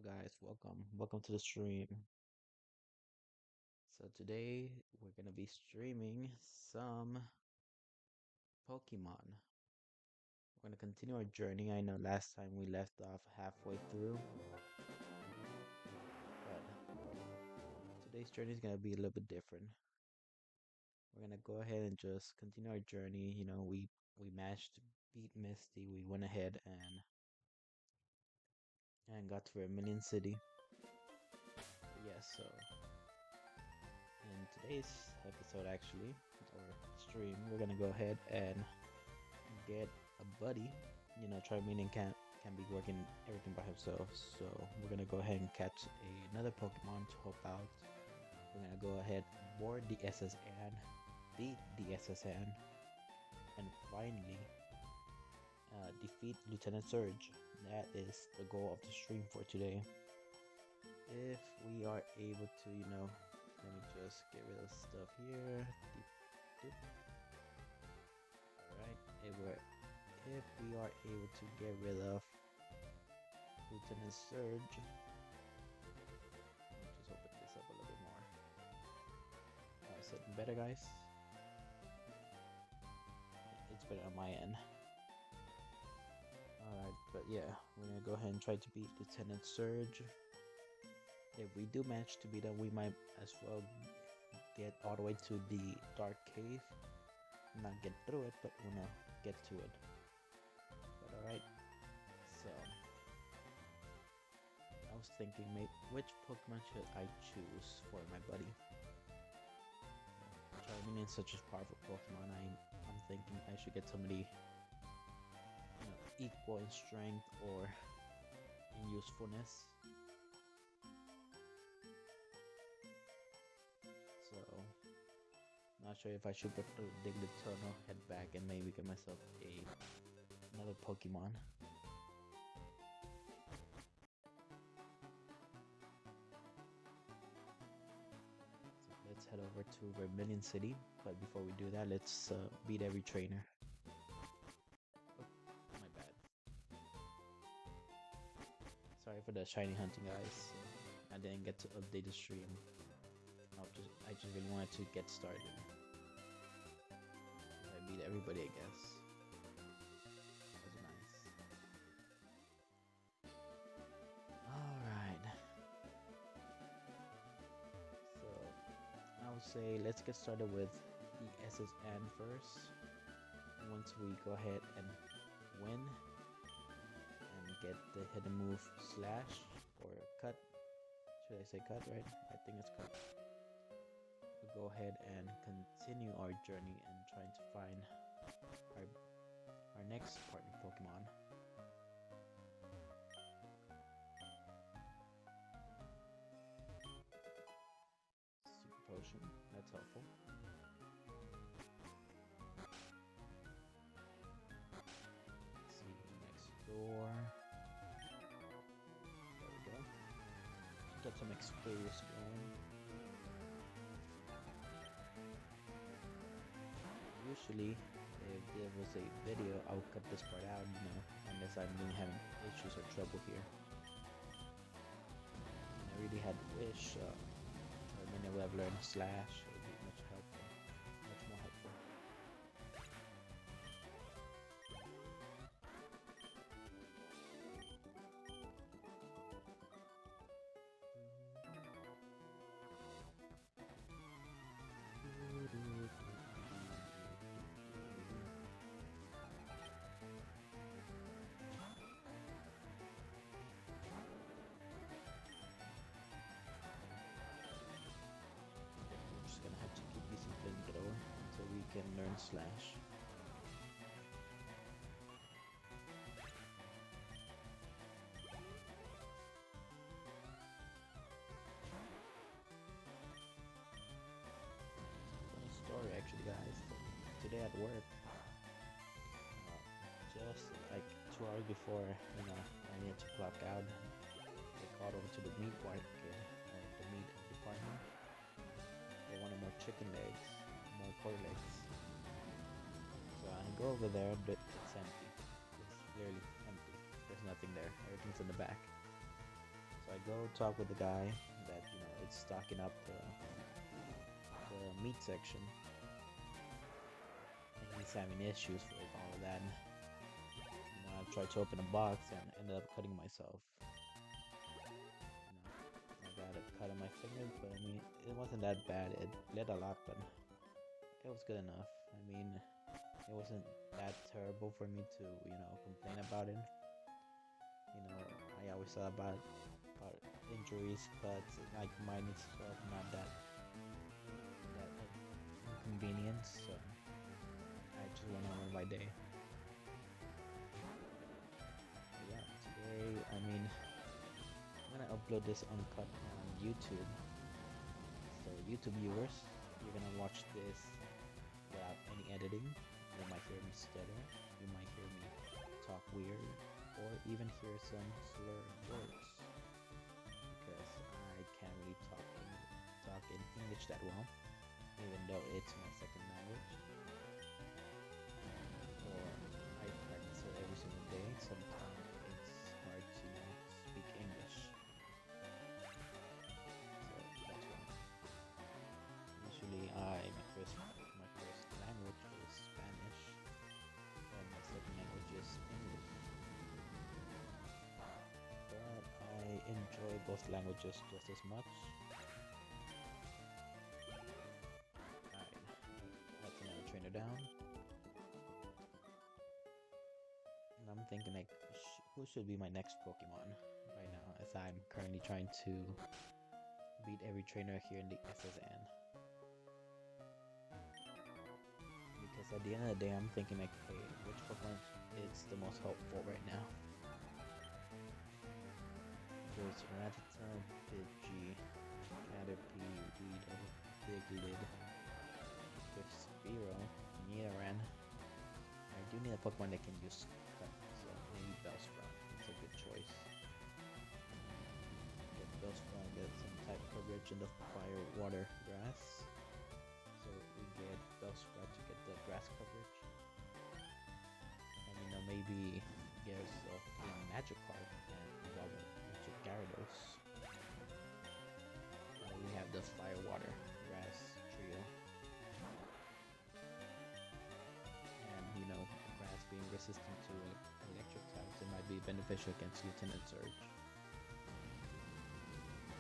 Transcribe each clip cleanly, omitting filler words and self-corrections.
Hello guys, welcome to the stream. So today we're gonna be streaming some Pokemon. We're gonna continue our journey. I know last time we left off halfway through, but today's journey is gonna be a little bit different. We're gonna go ahead and just continue our journey. We managed to beat Misty. We went ahead and got to Vermilion City. So in today's episode, actually, or stream, we're gonna go ahead and get a buddy. Charmeleon can be working everything by himself, so we're gonna go ahead and catch another Pokemon to help out. We're gonna go ahead, board the SSN, beat the SSN, and finally defeat Lieutenant Surge. That is the goal of the stream for today. If we are able to, let me just get rid of stuff here. Alright, if we are able to get rid of Lieutenant Surge, let me just open this up a little bit more. Is it better, guys? It's better on my end. Alright, but yeah, we're gonna go ahead and try to beat Lieutenant Surge. If we do manage to beat him, we might as well get all the way to the Dark Cave. Not get through it, but get to it. But alright, so I was thinking, which Pokemon should I choose for my buddy? Charmeleon is such a powerful Pokemon. I'm thinking I should get somebody equal in strength or in usefulness. So, not sure if I should go to dig the tunnel, head back, and maybe get myself another Pokemon. So let's head over to Vermilion City, but before we do that, let's beat every trainer. Oh, my bad. Sorry for the shiny hunting, guys. I didn't get to update the stream. I just really wanted to get started. I beat everybody, I guess. That was nice. Alright. So, I would say let's get started with the SSN first. Once we go ahead and win and get the hidden move slash or cut. Should I say cut, right? I think it's cut. We'll go ahead and continue our journey and trying to find our next partner Pokemon. Super Potion, that's helpful. Let's see, next door. There we go. Get some experience going. Usually, if there was a video, I would cut this part out, unless I'm really having issues or trouble here. And I really had to wish, or maybe I would have learned Slash. It would be much more helpful. Gonna have to keep using Flamethrower until we can learn Slash. Funny story, actually, guys. Today at work, just like 2 hours before, I needed to clock out, they called over to the meat market, or the meat department. They wanted more chicken legs, more pork legs. So I go over there, but it's empty. It's clearly empty. There's nothing there. Everything's in the back. So So I go talk with the guy that is stocking up the meat section, and he's having issues with all of that. I tried to open a box and ended up cutting myself. I got a cut on my finger, but I mean, it wasn't that bad. It bled a lot, but it was good enough. I mean, it wasn't that terrible for me to, complain about it. I always thought about injuries, cuts, like minor stuff, not that inconvenience. So I just went on with my day. But yeah, today, I mean, I'm gonna upload this uncut on YouTube. So YouTube viewers, you're gonna watch this without any editing. You might hear me stutter, you might hear me talk weird, or even hear some slur words because I can't really talk in English that well, even though it's my second language. Or I practice it every single day. Sometimes it's hard to speak English, so that's why. Usually, my first language is Spanish, and my second language is English. But I enjoy both languages just as much. Alright, that's another trainer down. And I'm thinking like, who should be my next Pokemon right now, as I'm currently trying to beat every trainer here in the SSN. Because at the end of the day, I'm thinking like, hey, which Pokemon is the most helpful right now? There's Rattata, Pidgey, Caterpie, Weedle, Diglett, there's Spearow, Nidoran. I do need a Pokemon that can use Cut, so maybe Bellsprout. It's a good choice. Get Bellsprout, get some type coverage in the Fire, Water, Grass. So we get Bellsprout to get the grass coverage. And maybe get ourselves a Magikarp and evolve it into Gyarados. We have the Fire, Water, Grass trio. And grass being resistant to electric types, it might be beneficial against Lieutenant Surge.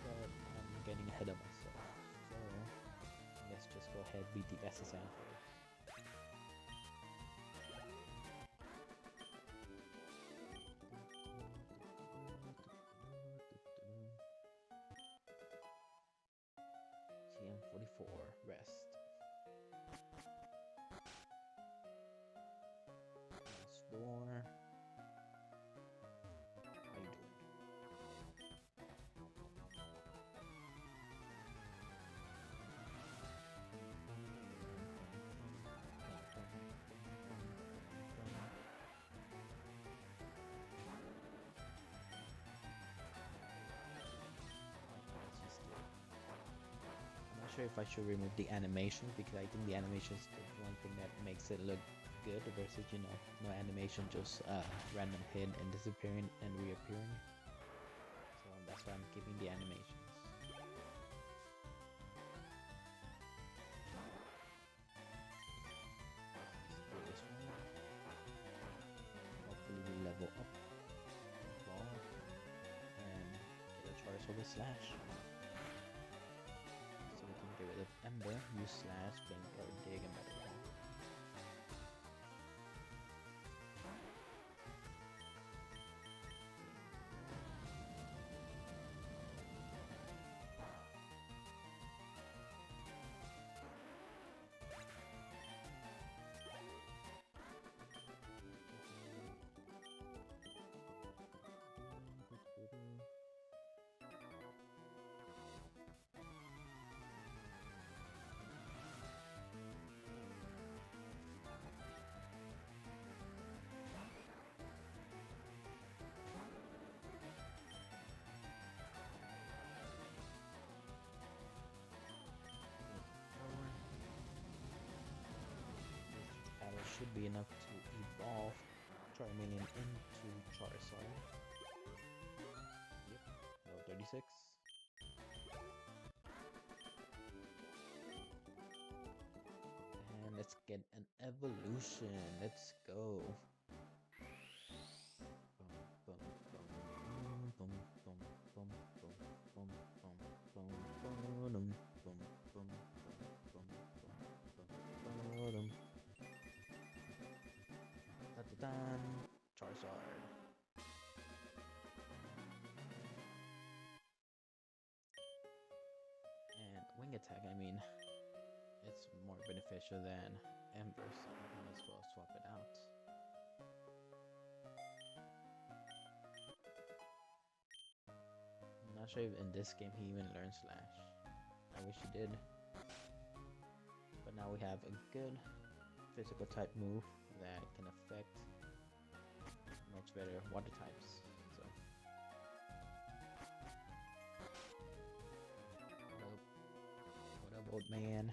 But I'm getting ahead of myself, so let's just go ahead beat the SSN first. TM44, rest. Store. How you doing? I'm not sure if I should remove the animations, because I think the animation is the one thing that makes it look good versus no animation, just random hit and disappearing and reappearing. So that's why I'm keeping the animations. Let's do this one. Hopefully we level up, evolve, and get a Charizard with Slash. So we can get rid of Ember, use Slash, Blink, or Dig, and Metal Ball. Should be enough to evolve Charmeleon into Charizard. Yep, level basics. And let's get an evolution. Let's go. Charizard. And wing attack, I mean, it's more beneficial than Ember, so I might as well swap it out. I'm not sure if in this game he even learns Slash. I wish he did. But now we have a good physical type move that can affect much better water types. So what up old man?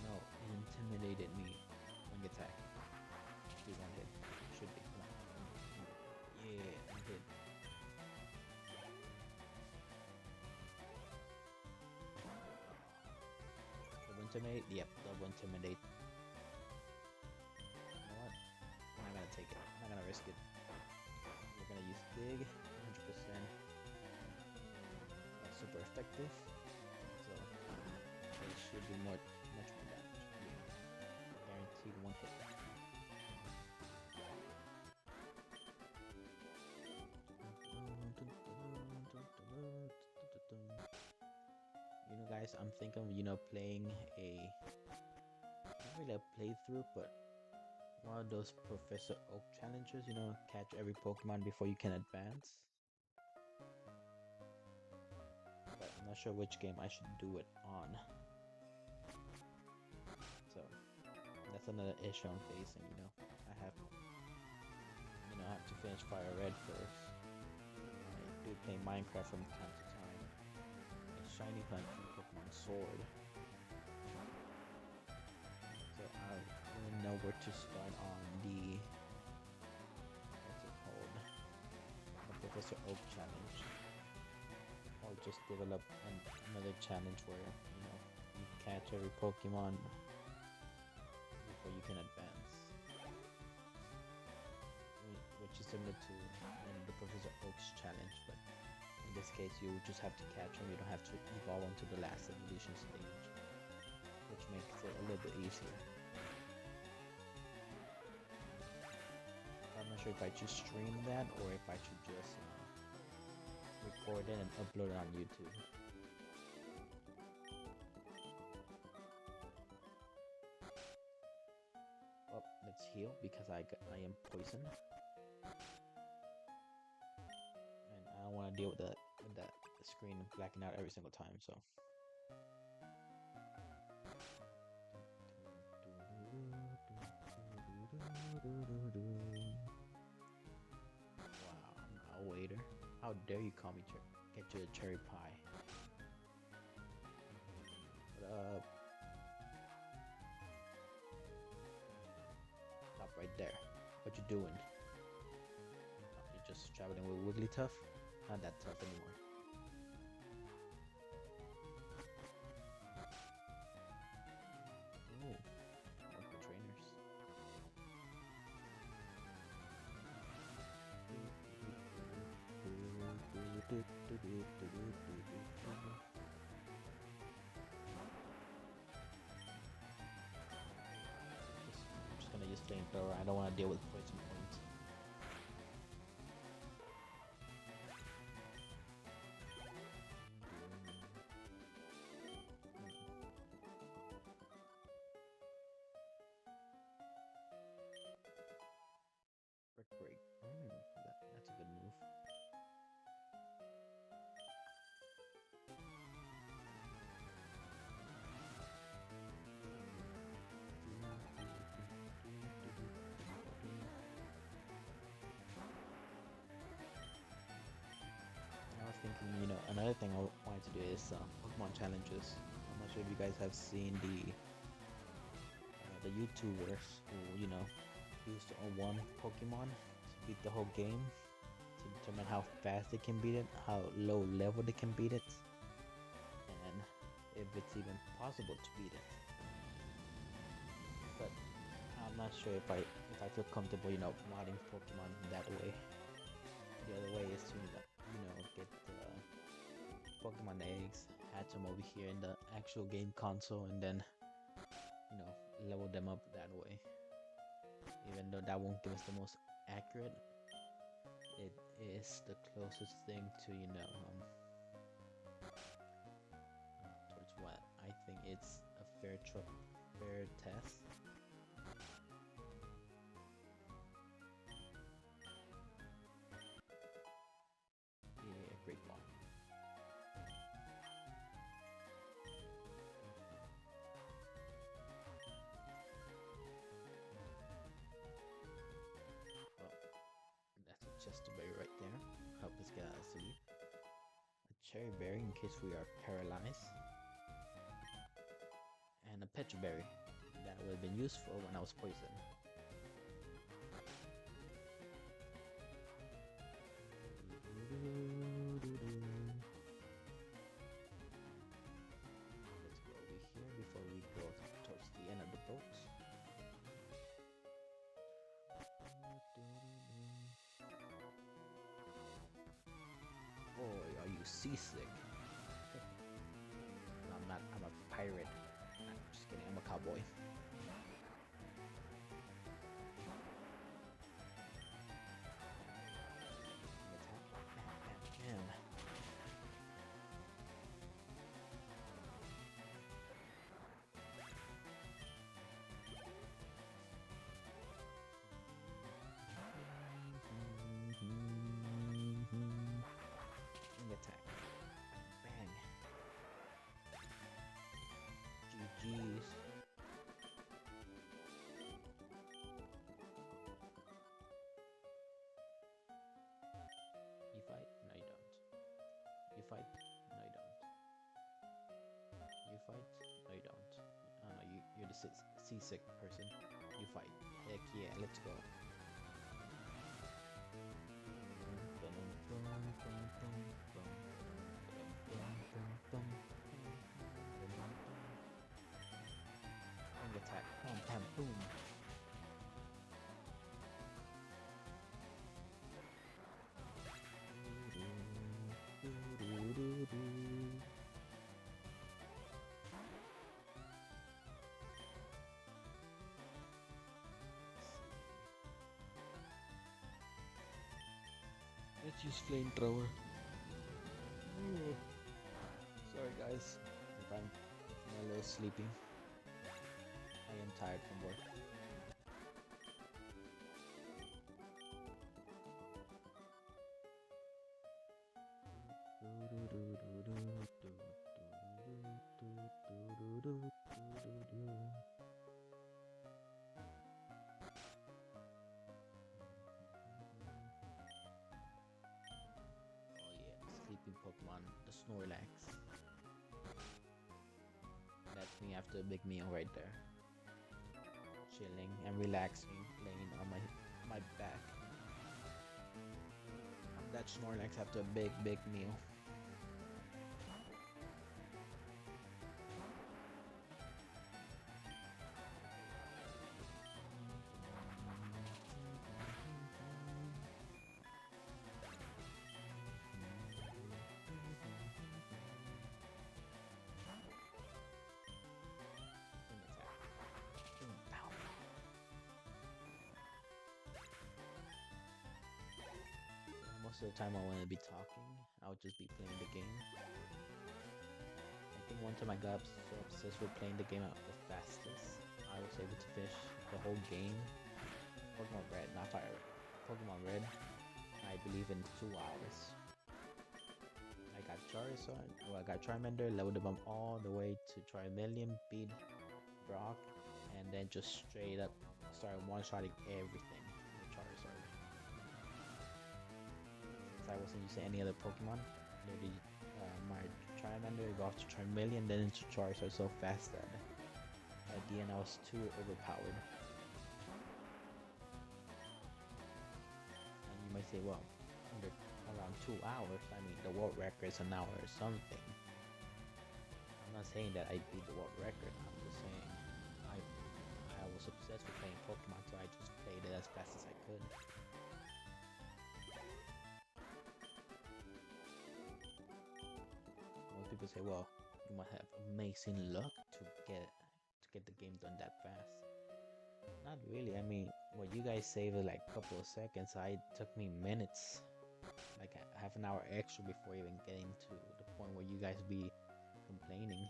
No, he intimidated me. Wing attack. Do one hit. Should be. Come on. Yeah, I did. Double intimidate? Yep, double intimidate. You know what? I'm not gonna take it. I'm not gonna risk it. We're gonna use big, 100%. That's super effective. So it should do much more damage. Yeah. Guaranteed one hit. You know, guys, I'm thinking of, playing not really a playthrough, but one of those Professor Oak challenges, catch every Pokemon before you can advance. But I'm not sure which game I should do it on. So, that's another issue I'm facing, I have to finish Firered first. I do play Minecraft from time to time. And Shiny Hunt from Pokemon Sword. So I don't really know where to start on the what's it called? The Professor Oak challenge. Or just develop another challenge where you catch every Pokemon before you can advance. Which is similar to the Professor Oak's challenge, but in this case you just have to catch them, you don't have to evolve onto the last evolution stage, which makes it a little bit easier. I'm not sure if I should stream that or if I should just record it and upload it on YouTube. Well, let's heal because I am poisoned. And I don't want to deal with that screen blacking out every single time, so. Wow, I'm a waiter. How dare you call me get you a cherry pie? What up? Stop right there. What you doing? Oh, you're just traveling with Wigglytuff? Not that tough anymore. Ooh, like the trainers. I'm just gonna use flamethrower. I don't want to deal with poison points. Brick break. That's a good move. to do is Pokemon challenges. I'm not sure if you guys have seen the YouTubers who used to own one Pokemon to beat the whole game to determine how fast they can beat it, how low level they can beat it, and if it's even possible to beat it. But I'm not sure if I feel comfortable, modding Pokemon that way. The other way is to get the Pokemon eggs, hatch them over here in the actual game console, and then level them up that way. Even though that won't give us the most accurate, it is the closest thing to towards what I think it's a fair test. Yeah, great ball. Well, that's a chest berry right there. Help us get out of sleep. A cherry berry in case we are paralyzed. And a petra berry that would have been useful when I was poisoned. Let's go over here before we go towards the end of the boat. Boy, are you seasick? No, I'm not. I'm a pirate. I'm just kidding. I'm a cowboy. Attack. Bang. GG's. You fight? No, you don't. You fight? No, you don't. You fight? No, you don't. Oh no, you're the seasick person. You fight. Heck yeah, let's go. Attack. Pam pam boom. Let's use flamethrower. Sorry guys if I'm a little sleepy. I am tired from work. Sleeping Pokemon, the Snorlax. That's me after a big meal right there. Chilling and relaxing, laying on my back. That Snorlax after a big meal. Most of the time I wouldn't be talking, I would just be playing the game. I think one time I got so obsessed with playing the game out the fastest, I was able to finish the whole game. Pokemon Red, not Firered. Pokemon Red, I believe in 2 hours. I got Charizard, well I got Charmander, leveled them up all the way to Charmeleon, beat Brock, and then just straight up started one-shotting everything with Charizard. I wasn't using any other Pokemon. Literally, my Charmander evolved to Charmeleon, then into Charizard so fast that at the end I was too overpowered. And you might say, well, under around 2 hours, I mean the world record is an hour or something. I'm not saying that I beat the world record, I'm just saying I was obsessed with playing Pokemon, so I just played it as fast as I could. Most people say, well, you might have amazing luck to get the game done that fast. Not really. I mean, what you guys saved like a couple of seconds, I took me minutes, like half an hour extra before even getting to the point where you guys be complaining.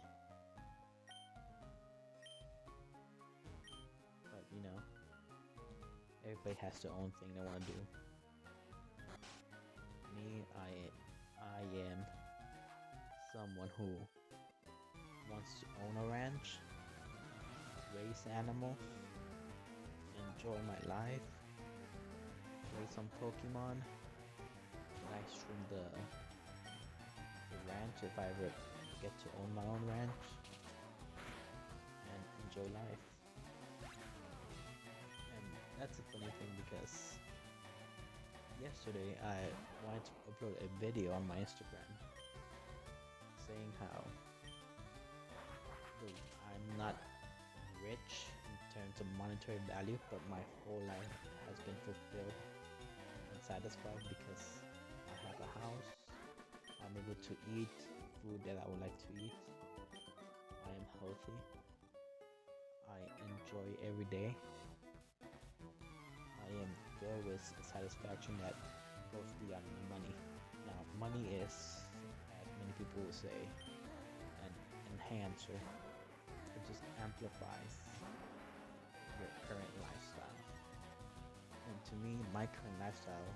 But you know, everybody has their own thing they want to do. Me, I am someone who wants to own a ranch, raise animals, enjoy my life, play some Pokemon, live stream the ranch if I ever get to own my own ranch, and enjoy life. And that's a funny thing because yesterday I wanted to upload a video on my Instagram saying how I'm not rich in terms of monetary value, but my whole life has been fulfilled and satisfied because I have a house, I'm able to eat food that I would like to eat, I am healthy, I enjoy every day, I am filled with satisfaction that goes beyond money. Now, money is, as many people will say, an enhancer. It just amplifies your current lifestyle. And to me, my current lifestyle,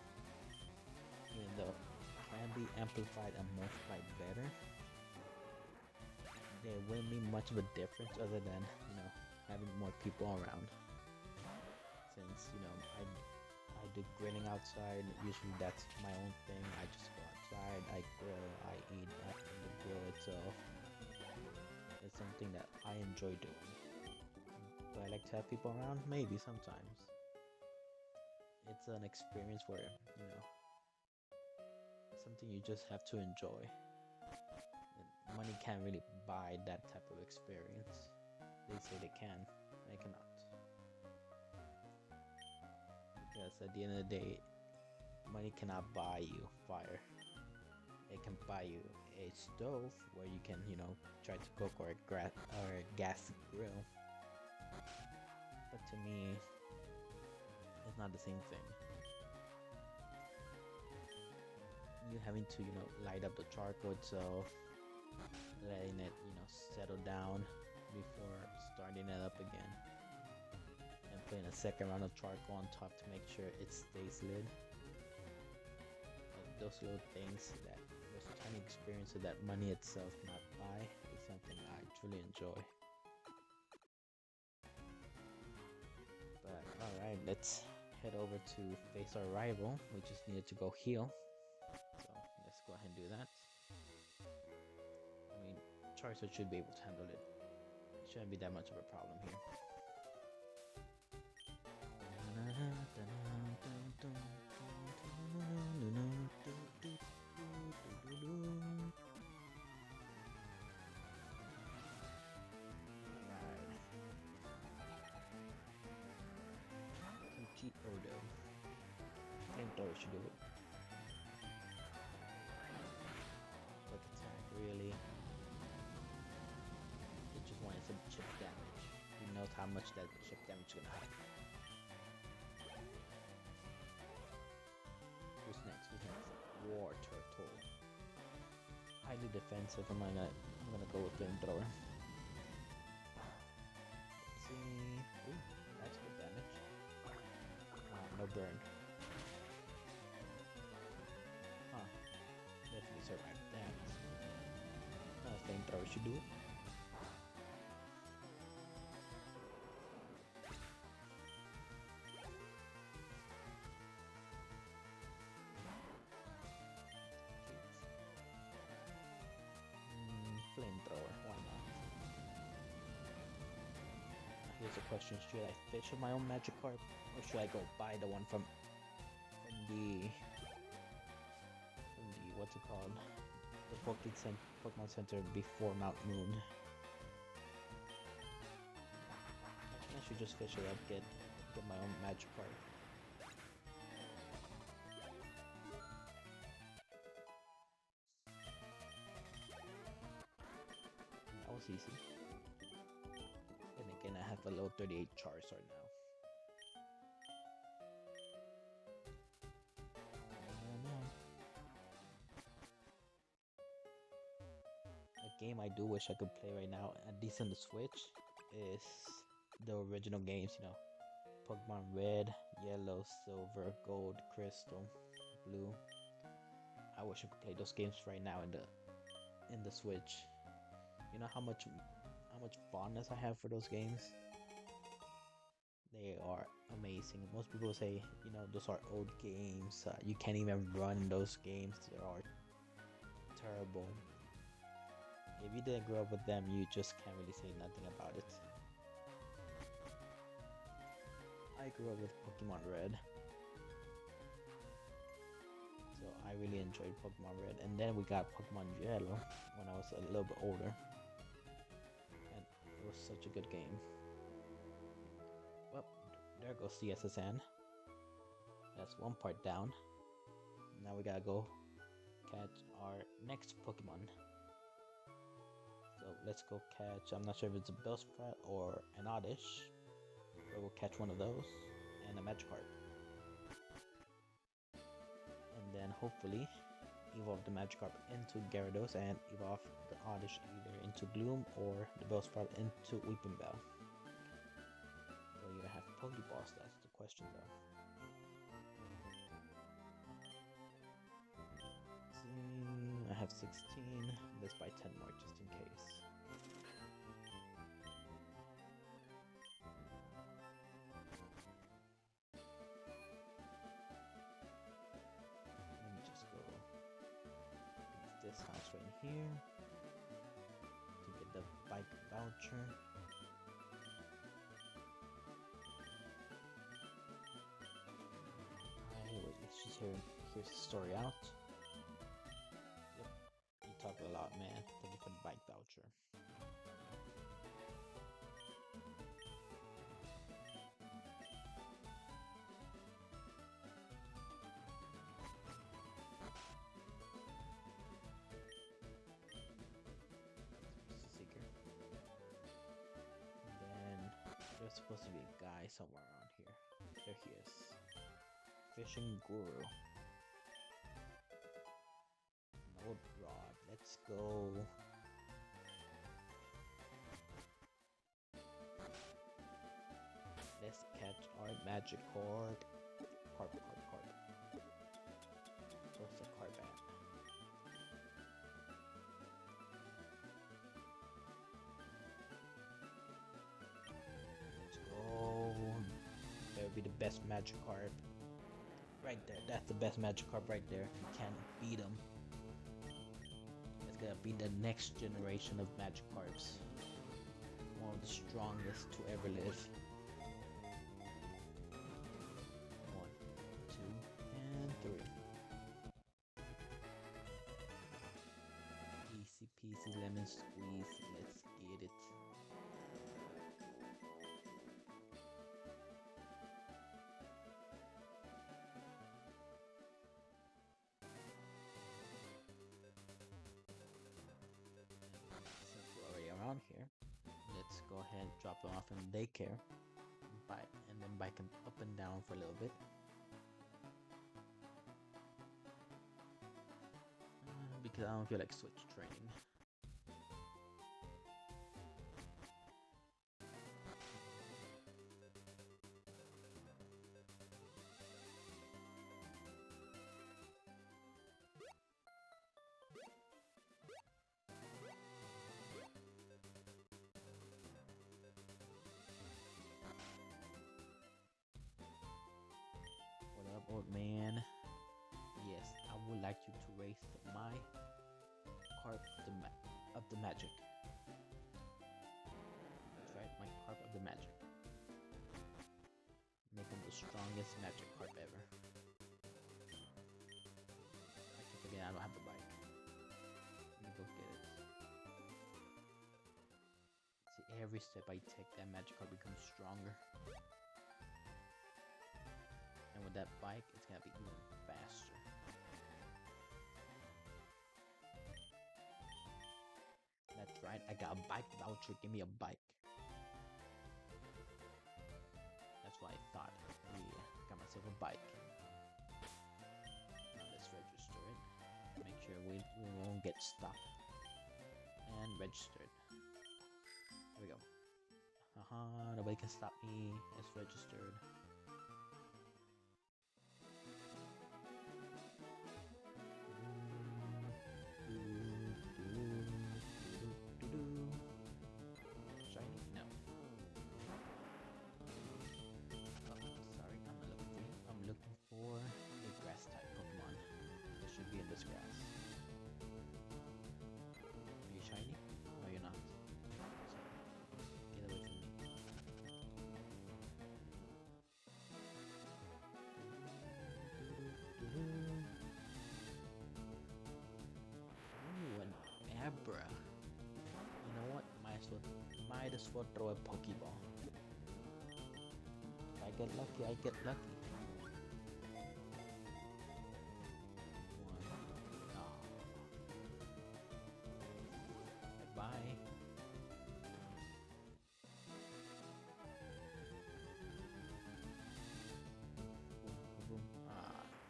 even though it can be amplified and multiplied better, there wouldn't be much of a difference other than, having more people around. Since, I do grilling outside. Usually that's my own thing. I just go outside, I grill, I eat at the grill itself. It's something that I enjoy doing. Do I like to have people around? Maybe sometimes. It's an experience where, it's something you just have to enjoy. And money can't really buy that type of experience. They say they can, they cannot. Because at the end of the day, money cannot buy you fire. It can buy you a stove where you can, try to cook or a gas grill. But to me, it's not the same thing. You having to, light up the charcoal itself, letting it, settle down before starting it up again. And putting a second round of charcoal on top to make sure it stays lit. Like those little things, those tiny experiences that money itself cannot buy, is something I truly enjoy. But alright, let's head over to face our rival. We just needed to go heal. So let's go ahead and do that. I mean, Charizard should be able to handle it. It shouldn't be that much of a problem here. Odo. Flamethrower should do it. Quick attack, really. It just wanted some chip damage. He knows how much that chip damage is gonna have. Who's next? War Turtle. Highly defensive. I'm gonna go with Flamethrower. Let's see. Ooh, that's good damage. No burn. Huh. Definitely survived that. Flamethrower should do it. here's a question: should I fish with my own Magikarp, or should I go buy the one the from the what's it called? The Pokemon Center before Mount Moon. I should just fish it up, get my own Magikarp. That was easy. And again, I have a level 38 Charizard now. A game I do wish I could play right now, at least on the Switch, is the original games, you know. Pokemon Red, Yellow, Silver, Gold, Crystal, Blue. I wish I could play those games right now in the Switch. You know how much fondness I have for those games? They are amazing. Most people say, you know, those are old games. You can't even run those games. They are terrible. If you didn't grow up with them, you just can't really say nothing about it. I grew up with Pokemon Red, so I really enjoyed Pokemon Red. And then we got Pokemon Yellow when I was a little bit older, and it was such a good game. Well, there goes CSSN. That's one part down. Now we gotta go catch our next Pokemon. So let's go catch, I'm not sure if it's a Bellsprout or an Oddish, but we'll catch one of those, and a Magikarp. And then hopefully evolve the Magikarp into Gyarados and evolve the Oddish either into Gloom or the Bellsprout into Weeping Bell. Will you have Pokeballs? That's the question though. See, I have 16. Let's buy 10 more just in case. Let me just go against this house right here to get the bike voucher. Alright, let's just here's the story out. Yep, you talk a lot, man. Thank you for the bike voucher. Seeker. And then there's supposed to be a guy somewhere around here. There he is. Fishing Guru. Node Rod. Let's go. Let's catch our Magikarp. Carp. Where's the carp at? Let's go. That would be the best Magikarp. Right there. That's the best Magikarp right there. You can't beat him. It's gonna be the next generation of Magikarps. One of the strongest to ever live. 1, 2, and 3. Easy peasy lemon squeeze. Let's get it. Since we're already around here, let's go ahead and drop them off in daycare. And then bike them up and down for a little bit. Because I don't feel like switch training. What up, old man? Yes, I would like you to race my carp of the magic. That's right, my carp of the magic. strongest magic carp ever. I keep forgetting I don't have the bike. Let me go get it. See, every step I take, that magic carp becomes stronger. And with that bike, it's gonna be even faster. That's right, I got a bike voucher. Give me a bike. That's what I thought. Yeah, got myself a bike. Now let's register it. Make sure we won't get stuck. And registered. Here we go. Nobody can stop me. It's registered. Shiny? No. Oh, sorry, I'm not looking for you. I'm looking for a grass type Pokemon. It should be in this grass. Are you shiny? No, you're not. Sorry. Get away from me. Ooh, an Abra. You know what? Might as well throw a Pokeball. If I get lucky, I get lucky. One. Oh. Bye. Boom, boom.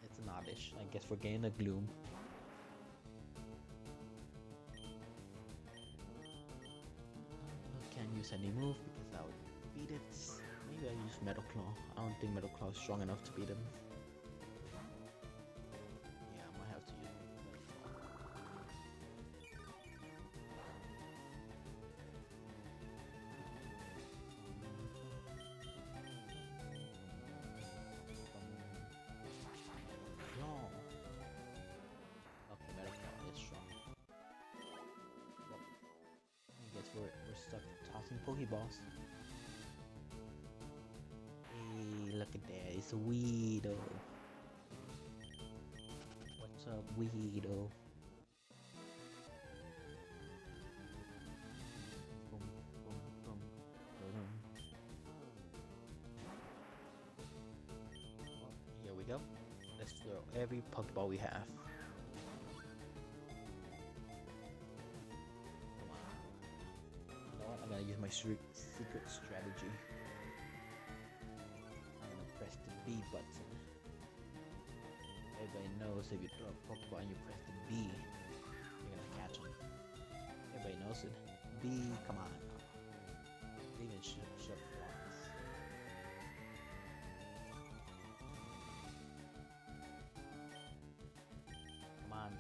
It's an oddish. I guess we're getting a Gloom. Can't use any move because that would beat it. Maybe I use Metal Claw. I don't think Metal Claw is strong enough to beat him. Yeah, I might have to use Metal Claw. No. Okay, Metal Claw is strong. Well, I guess we're stuck tossing Pokeballs. Hey, look at that. It's a Weedle. What's up, Weedle? Boom, boom, boom, boom. Well, here we go. Let's throw every Pokeball we have. Come on. You know what? I'm gonna use my secret strategy. I'm gonna press the B button. Everybody knows if you throw a Pokeball and you press the B, you're gonna catch him. Everybody knows it. B, come on. They even shut once. Come on.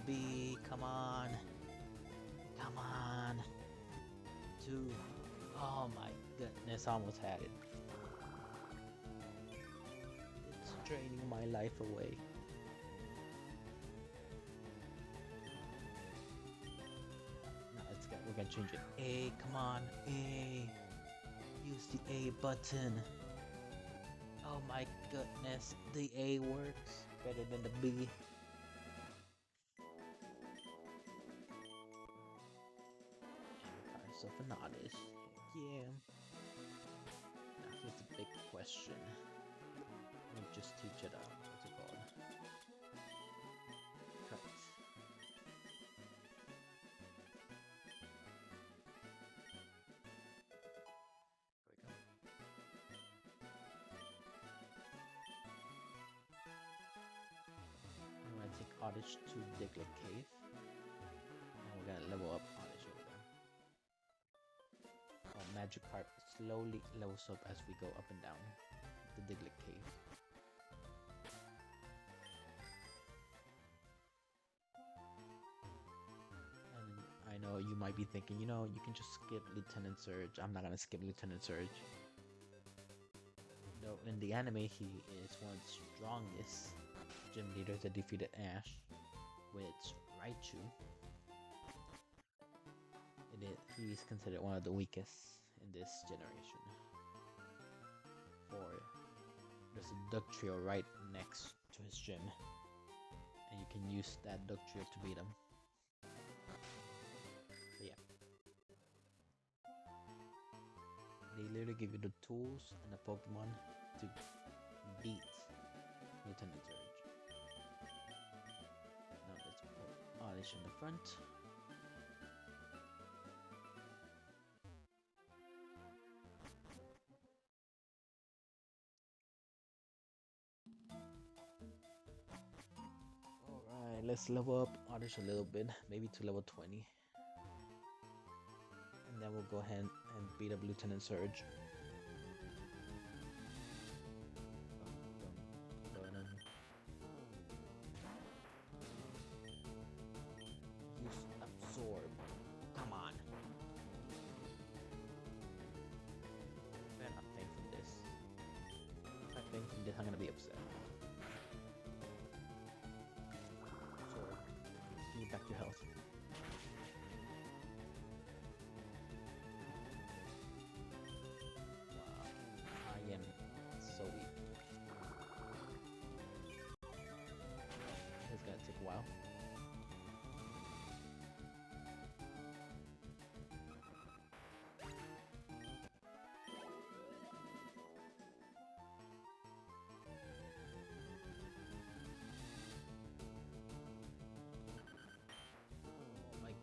B, come on. Come on. 2. Oh my goodness, I almost had it. It's draining my life away. Now we're gonna change it. A, come on, A. Use the A button. Oh my goodness, the A works better than the B. So for Noddish, yeah. Now here's the big question. Let me just teach it out. What's it called? Cut. There we go. I'm gonna take Oddish to Diglett Cave. And we're gonna level up Oddish over there. Magikarp slowly levels up as we go up and down the Diglett Cave. And I know you might be thinking, you know, you can just skip Lieutenant Surge. I'm not gonna skip Lieutenant Surge. Though in the anime, he is one of the strongest gym leaders that defeated Ash with Raichu. He's considered one of the weakest in this generation. or there's a duck trio right next to his gym, and you can use that duck trio to beat him. But yeah, they literally give you the tools and the Pokemon to beat Lieutenant Surge. Now let's put Oddish in the front. Alright, let's level up Oddish a little bit, maybe to level 20. And then we'll go ahead and beat up Lieutenant Surge. Use Absorb. Come on. Better not faint from this. If I faint from this, I'm gonna be upset. Absorb. Give me back your health. Wow. I am so weak. It's gonna take a while.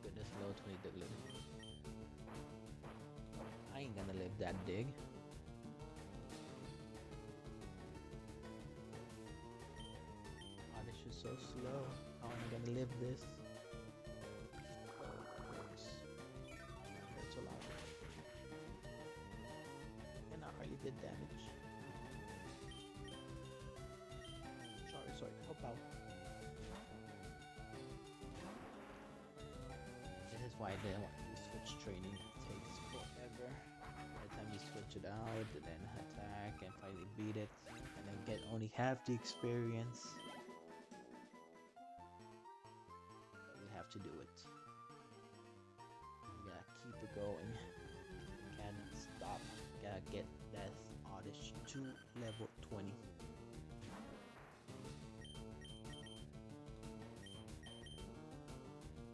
Goodness, level 20 Diglett. I ain't gonna live that dig. Oh, this is so slow. How am I gonna live this? That's a lot. And I hardly did damage. Sorry, help out. This is why they want to switch training. It takes forever. By the time you switch it out, and then attack and finally beat it, and then get only half the experience. But we have to do it. We gotta keep it going. We can't stop. We gotta get that Oddish to level 20.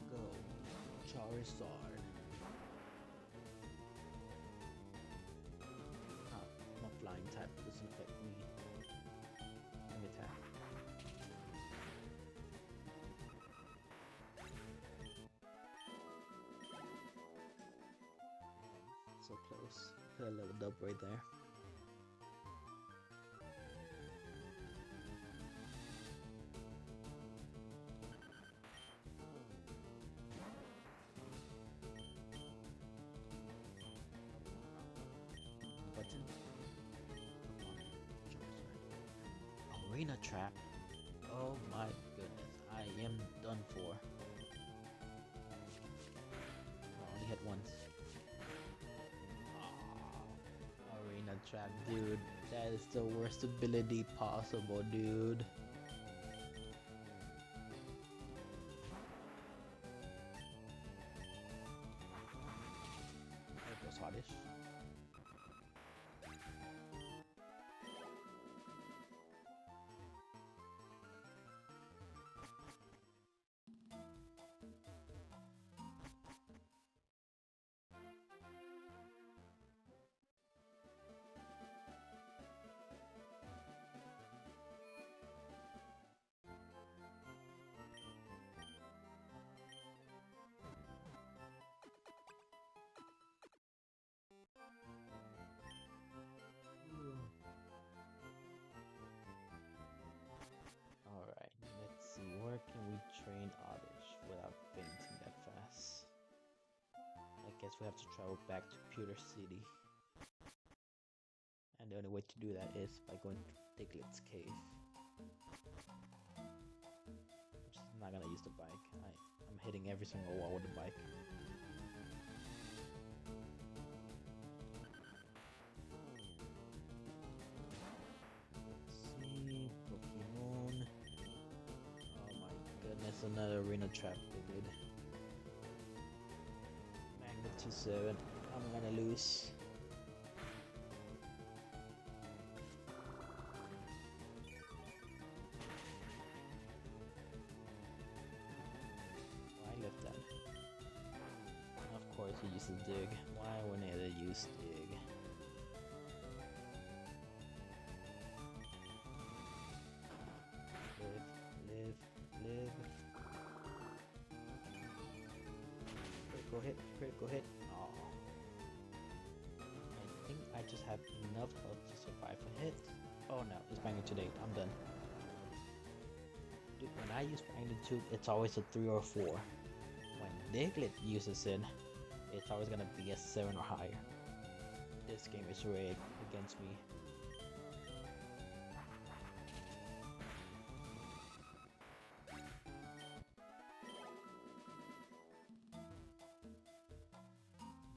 Go. Charizard. I'm a flying type, doesn't affect me. Let me attack. So close. Could have leveled up right there. Button. Arena trap. Oh my goodness, I am done for. I only hit once. Arena trap, dude. That is the worst ability possible, dude. There goes Oddish. Alright, let's see. Where can we train Oddish without fainting that fast? I guess we have to travel back to Pewter City. And the only way to do that is by going to Diglett's cave. I'm just not gonna use the bike. I'm hitting every single wall with the bike. See, Pokemon. Oh my goodness, another arena trap, dude. Magnet 7. I'm gonna lose. uses dig. Why wouldn't it use dig? Live, live, live. Critical hit, critical hit. Oh. I think I just have enough health to survive a hit. Oh no, it's magnitude 8. I'm done. Dude, when I use magnitude, it's always a 3 or 4. When Diglett uses it, it's always gonna be a 7 or higher. This game is rigged against me.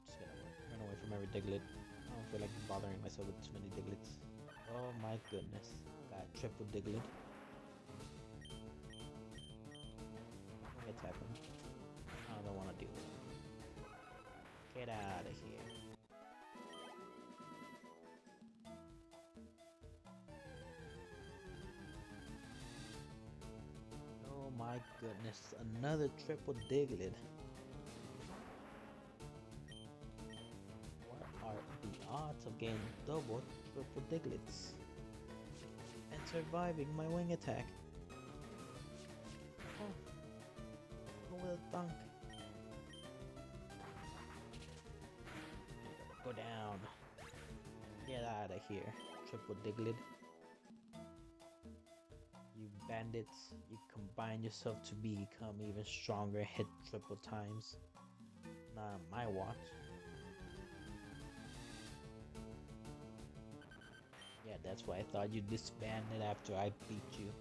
Just gonna run away from every Diglett. I don't feel like bothering myself with too many Diglets. Oh my goodness. Got triple Diglett. Attack him. I don't want to deal with him. Get out of here. Oh my goodness. Another triple Diglett. What are the odds of getting double triple Diglets? And surviving my wing attack? Oh. Who will thunk? Go down. Get out of here, triple Diglett. You bandits, you combine yourself to become even stronger, hit triple times. Not on my watch. Yeah, that's why I thought you disbanded after I beat you.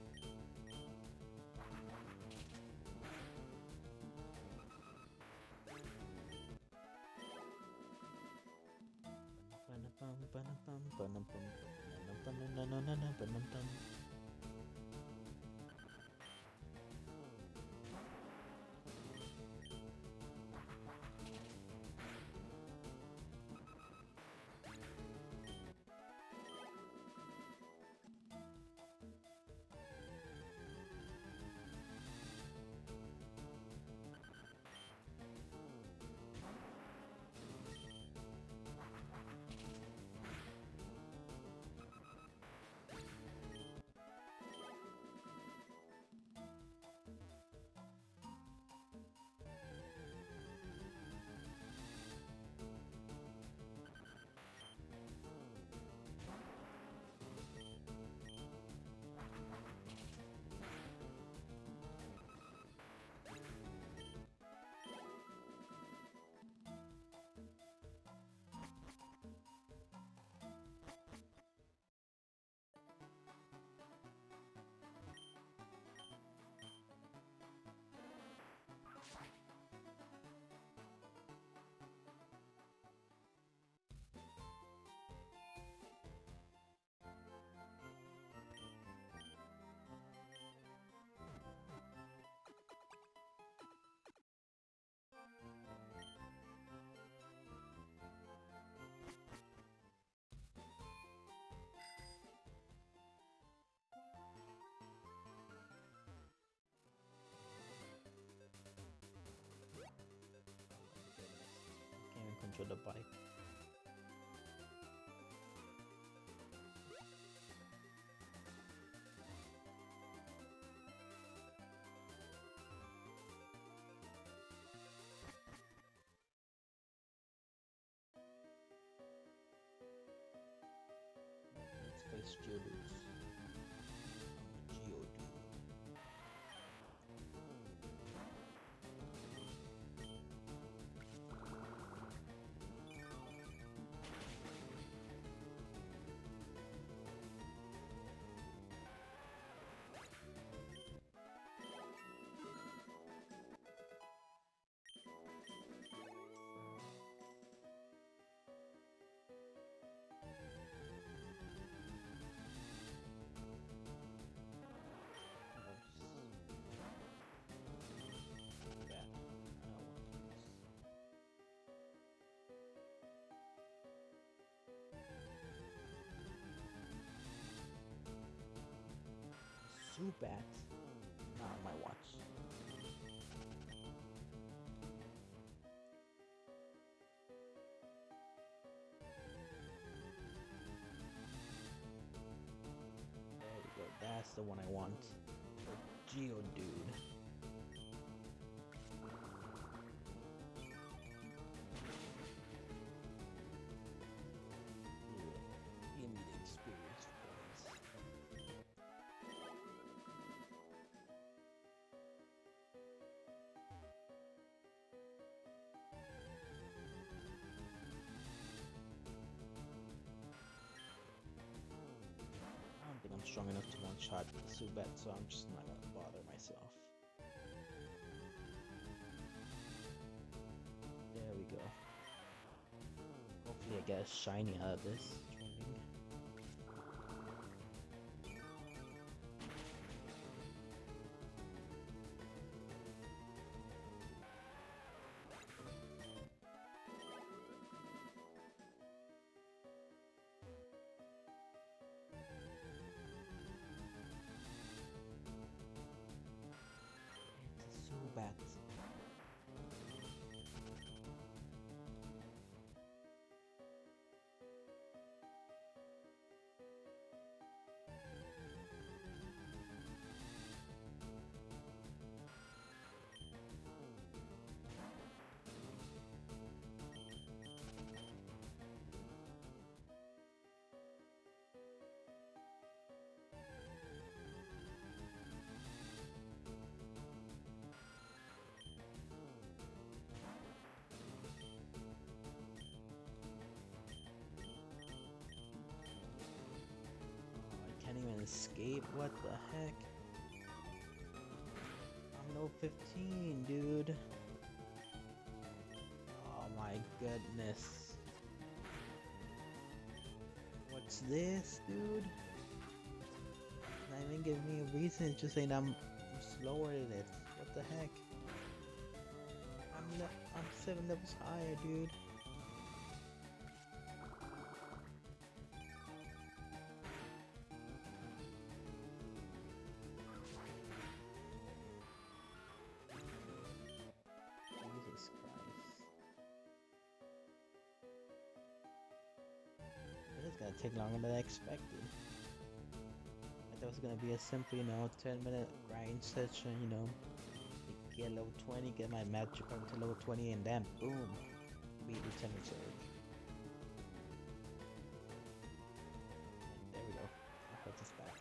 Can't even control the bike. Let's face Geodudes. I'm a Geodude. Zubat. Not on my watch. the one I want. The Geodude. Yeah, give me the experience points. I don't think I'm strong enough to one-shot Zubat, so I'm just not gonna bother myself. There we go. Hopefully I get a shiny out of this training. It's a Zubat. I can't even escape. What the heck? I'm level 15, dude. Oh my goodness. What's this, dude? Not even giving me a reason. It's just saying I'm slower than it. What the heck? I'm 7 levels higher, dude. Jesus Christ. This is gonna take longer than I expected. I thought it was gonna be a simple, 10-minute grind session, get level 20, get my magic up to level 20, and then boom, beat Lieutenant Surge. And there we go. Our health is back.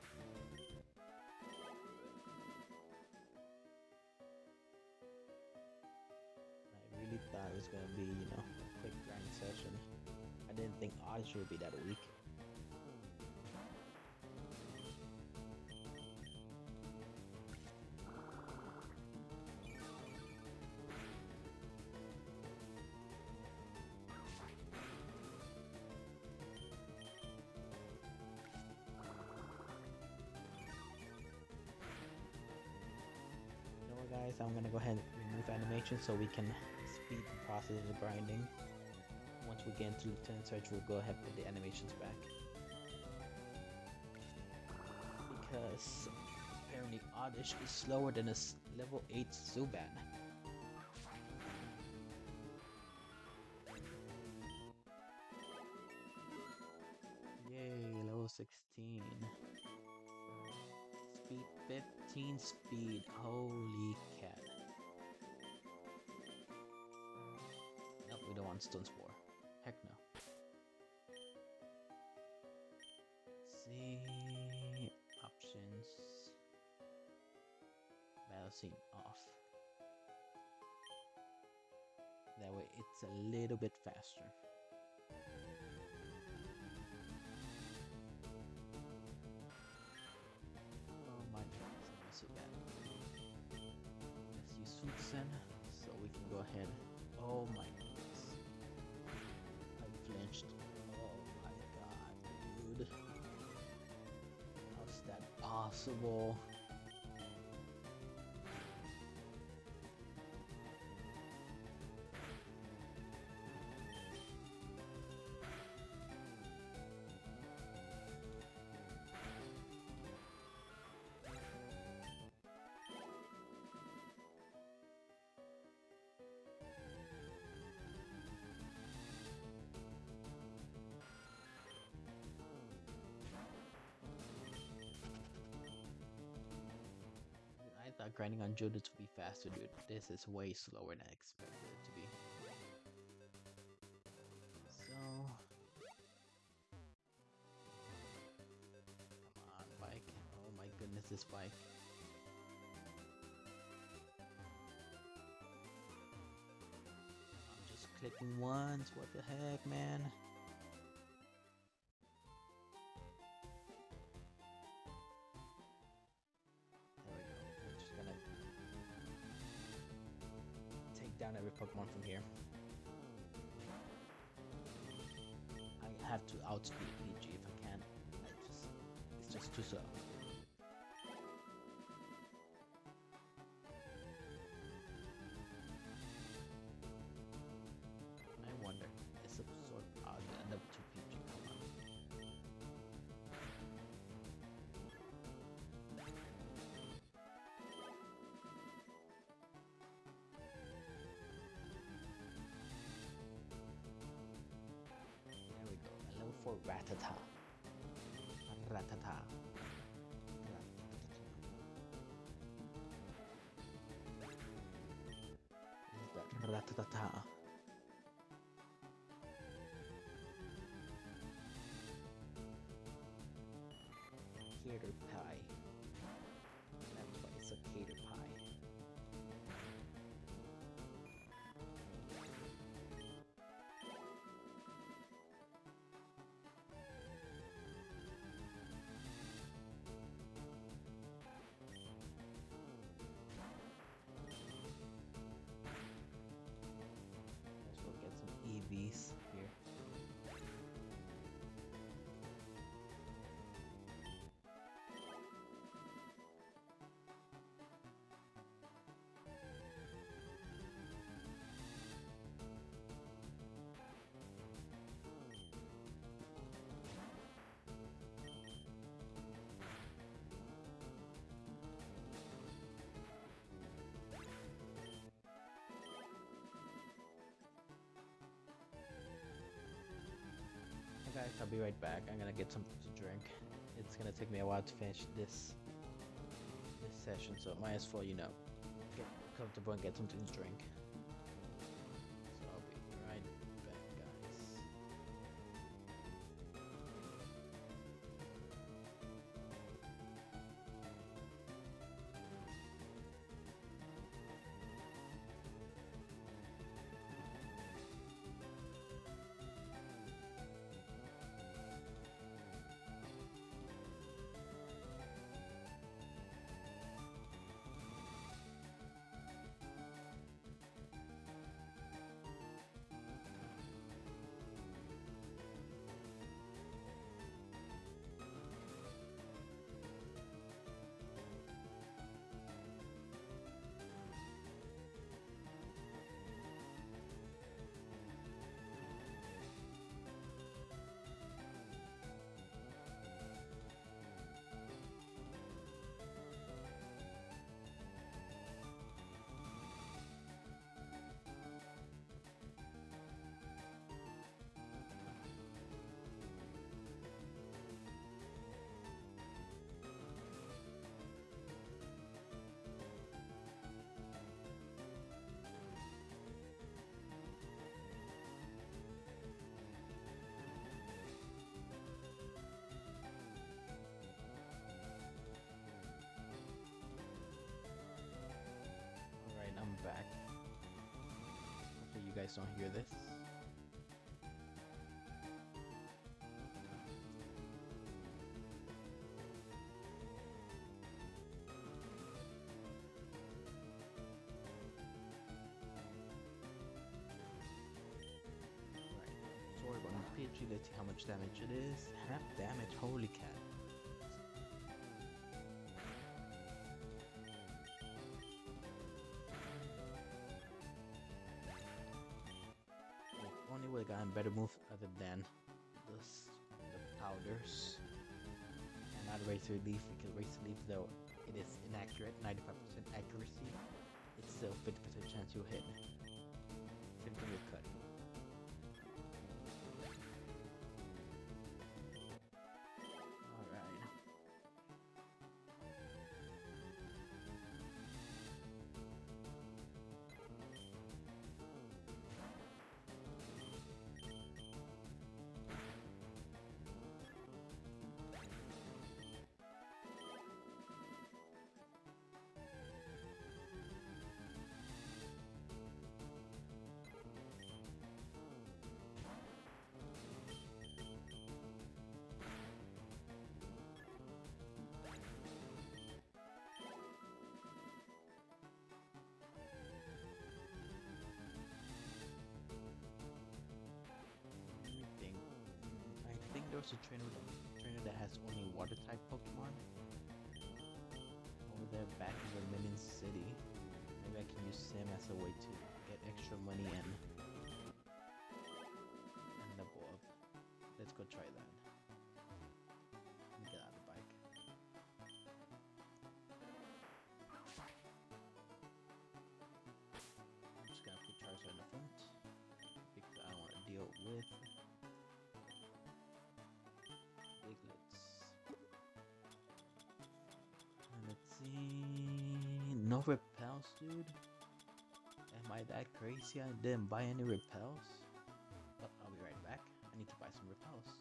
I really thought it was gonna be, a quick grind session. I didn't think Odyssey would be that weak. You know what, guys? I'm gonna go ahead and remove animation so we can speed the process of grinding. Once we get into Lieutenant Surge, we'll go ahead and put the animations back. Because apparently Oddish is slower than a level 8 Zubat. Yay, level 16. Speed 15 speed. Holy cat. Nope, we don't want Stone Spore. Heck no. See options. Battle scene off. That way it's a little bit faster. Oh my goodness, I miss it bad. Let's use Sweet Sen so we can go ahead. Oh my goodness. I flinched. Oh my god, dude. How's that possible? grinding on Judo to be faster, dude. This is way slower than I expected it to be. So, come on, bike. Oh my goodness, this bike. I'm just clicking once. What the heck, man? There we go. We're just gonna take down every Pokemon from here. I have to outspeed PG if I can. It's just too slow. I wonder, is absorb the end up to PG? Come on. There we go. A level 4 Ratata. Ratata. This is the Ratatata. Cater pie. That's why it's a cater pie. Let's go get some EVs here. Hey guys, I'll be right back. I'm gonna get something to drink. It's gonna take me a while to finish this session, so might as well, get comfortable and get something to drink. So I'll be right back, guys. Alright, I'm back. Hopefully you guys don't hear this. Absorb on PG, let's see how much damage it is. Half damage, holy cat. If only would have gotten better move other than the powders. And not Razor Leaf, because Razor Leaf, though it is inaccurate, 95% accuracy, it's still 50% chance you'll hit. Same thing with Cut. there was a trainer that has only water type Pokemon over there back in the Minion City. Maybe I can use him as a way to get extra money and level up. Let's go try that. Let me get out of the bike. I'm just gonna put Charizard in the front because I don't want to deal with Wiglets. Let's see. No repels, dude. Am I that crazy? I didn't buy any repels. But I'll be right back. I need to buy some repels.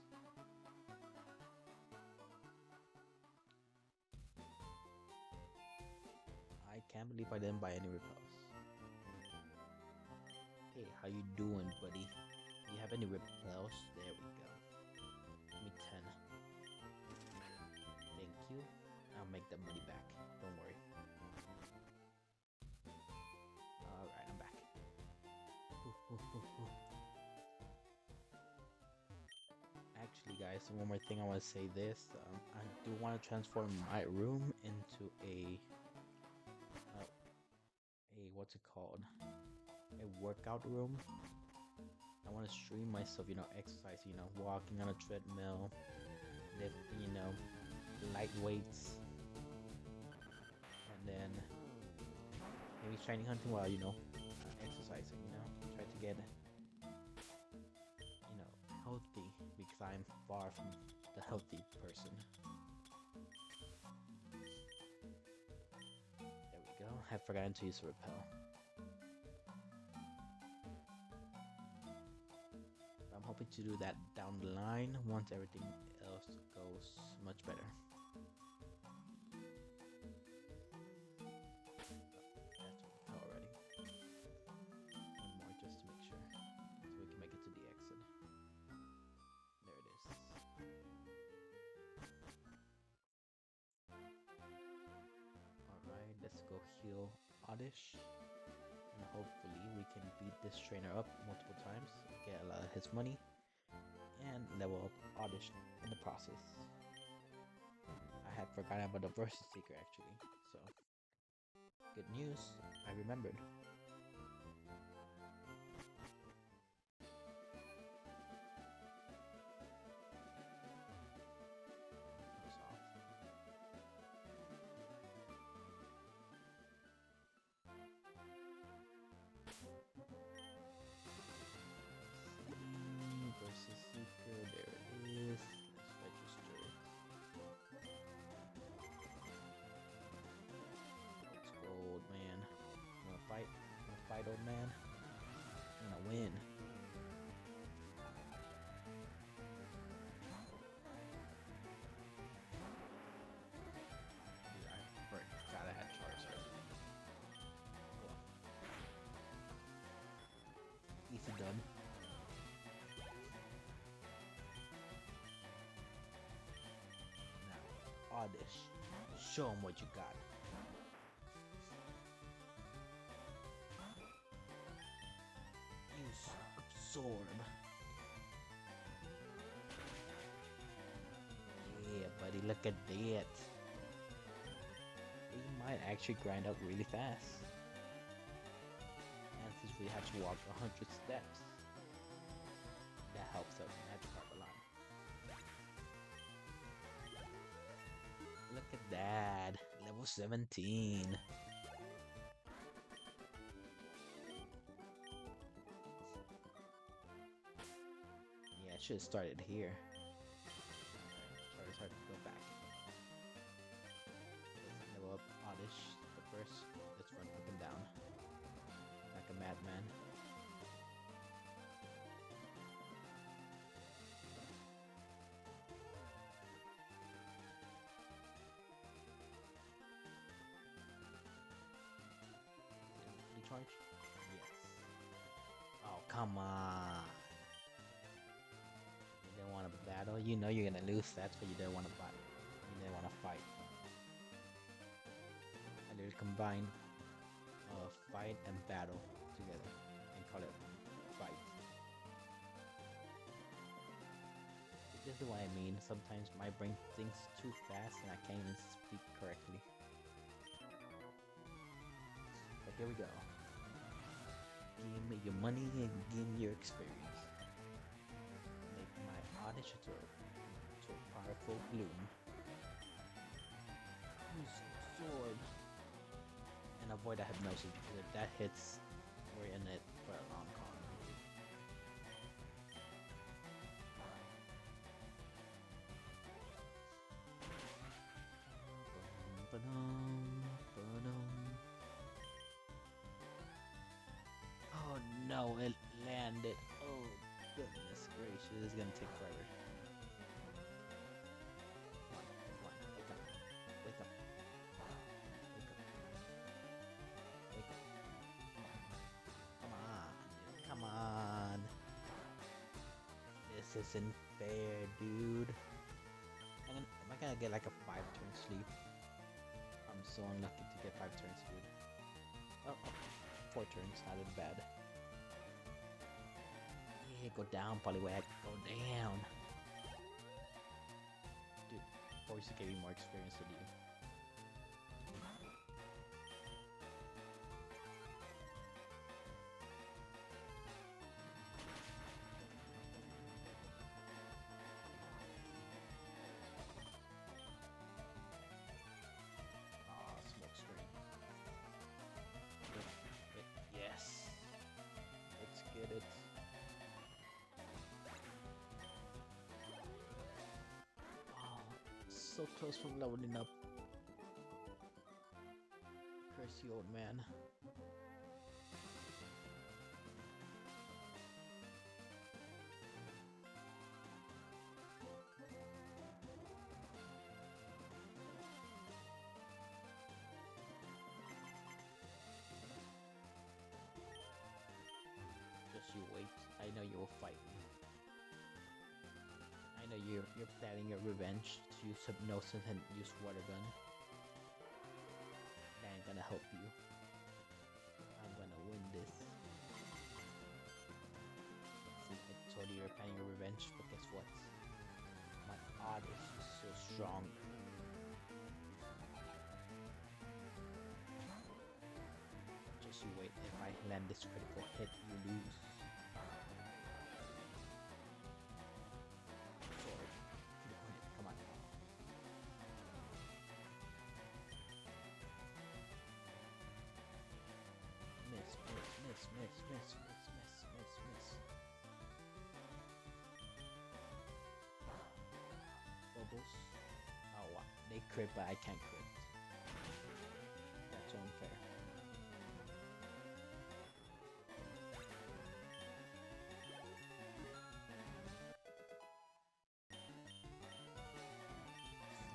I can't believe I didn't buy any repels. Hey, how you doing, buddy? Do you have any repels? There we go. Give me 10. Thank you. I'll make that money back. Don't worry. Alright, I'm back. Actually, guys, one more thing I want to say this. I do want to transform my room into a what's it called? A workout room. I want to stream myself, exercise, walking on a treadmill, lifting, light weights, and then maybe shiny hunting while exercising, try to get healthy because I'm far from the healthy person. There we go. I forgot to use a repel. I'm hoping to do that down the line once everything else goes much better. Already. One more just to make sure, so we can make it to the exit. There it is. Alright, let's go heal Oddish. And hopefully we can beat this trainer up multiple times, get a lot of his money, and level up Oddish in the process. I had forgotten about the Versus Seeker actually, so good news, I remembered. Versus Seeker, there it is. Let's register. Let's go, old man. You wanna fight? You wanna fight, old man? I'm gonna win. Dude, I forgot I had Charizard. Easy done. Oddish, show him what you got. Use absorb. Yeah, buddy, look at that. We might actually grind up really fast. And since we have to walk 100 steps, that helps us match up a lot. Look at that, level 17. Yeah, I should have started here. Charizard, go back. Let's level up Oddish, but first, let's run up and down like a madman. Recharge? Yes. Oh, come on. You didn't want to battle? You know you're gonna lose, that's why you didn't want to battle. You didn't want to fight. I literally combined fight and battle together and call it fight. This exactly what I mean. Sometimes my brain thinks too fast and I can't even speak correctly. But here we go. Give me your money and give me your experience. Make my audition to a powerful bloom. Use sword and avoid a hypnosis because if that hits, we're in it for a long con. Oh no, it landed. Oh goodness gracious, this is gonna take forever. Come on, come on, wake up, wake up, wake up, wake up. Come on, come on. This isn't fair, dude. Am I gonna get like a 5-turn sleep? I'm so unlucky to get 5 turns, dude. Oh, 4 turns, not as bad. Yeah, go down, Poliwag. Go down. Dude, Force gave me more experience than you. Aw, smoke screen. Yes. Let's get it. Oh, so close from leveling up. Curse you, old man. Just you wait. I know you will fight me. I know you're planning your revenge to use hypnosis and use water gun. That ain't gonna help you. I'm gonna win this. See, I told you you're planning your revenge, but guess what? My odd is just so strong. Just you wait. If I land this critical hit, you lose. Sword. Come on. Miss, miss, miss, miss, miss, miss, miss, miss, miss. Bubbles. Oh wow. They crit, but I can't crit. That's unfair.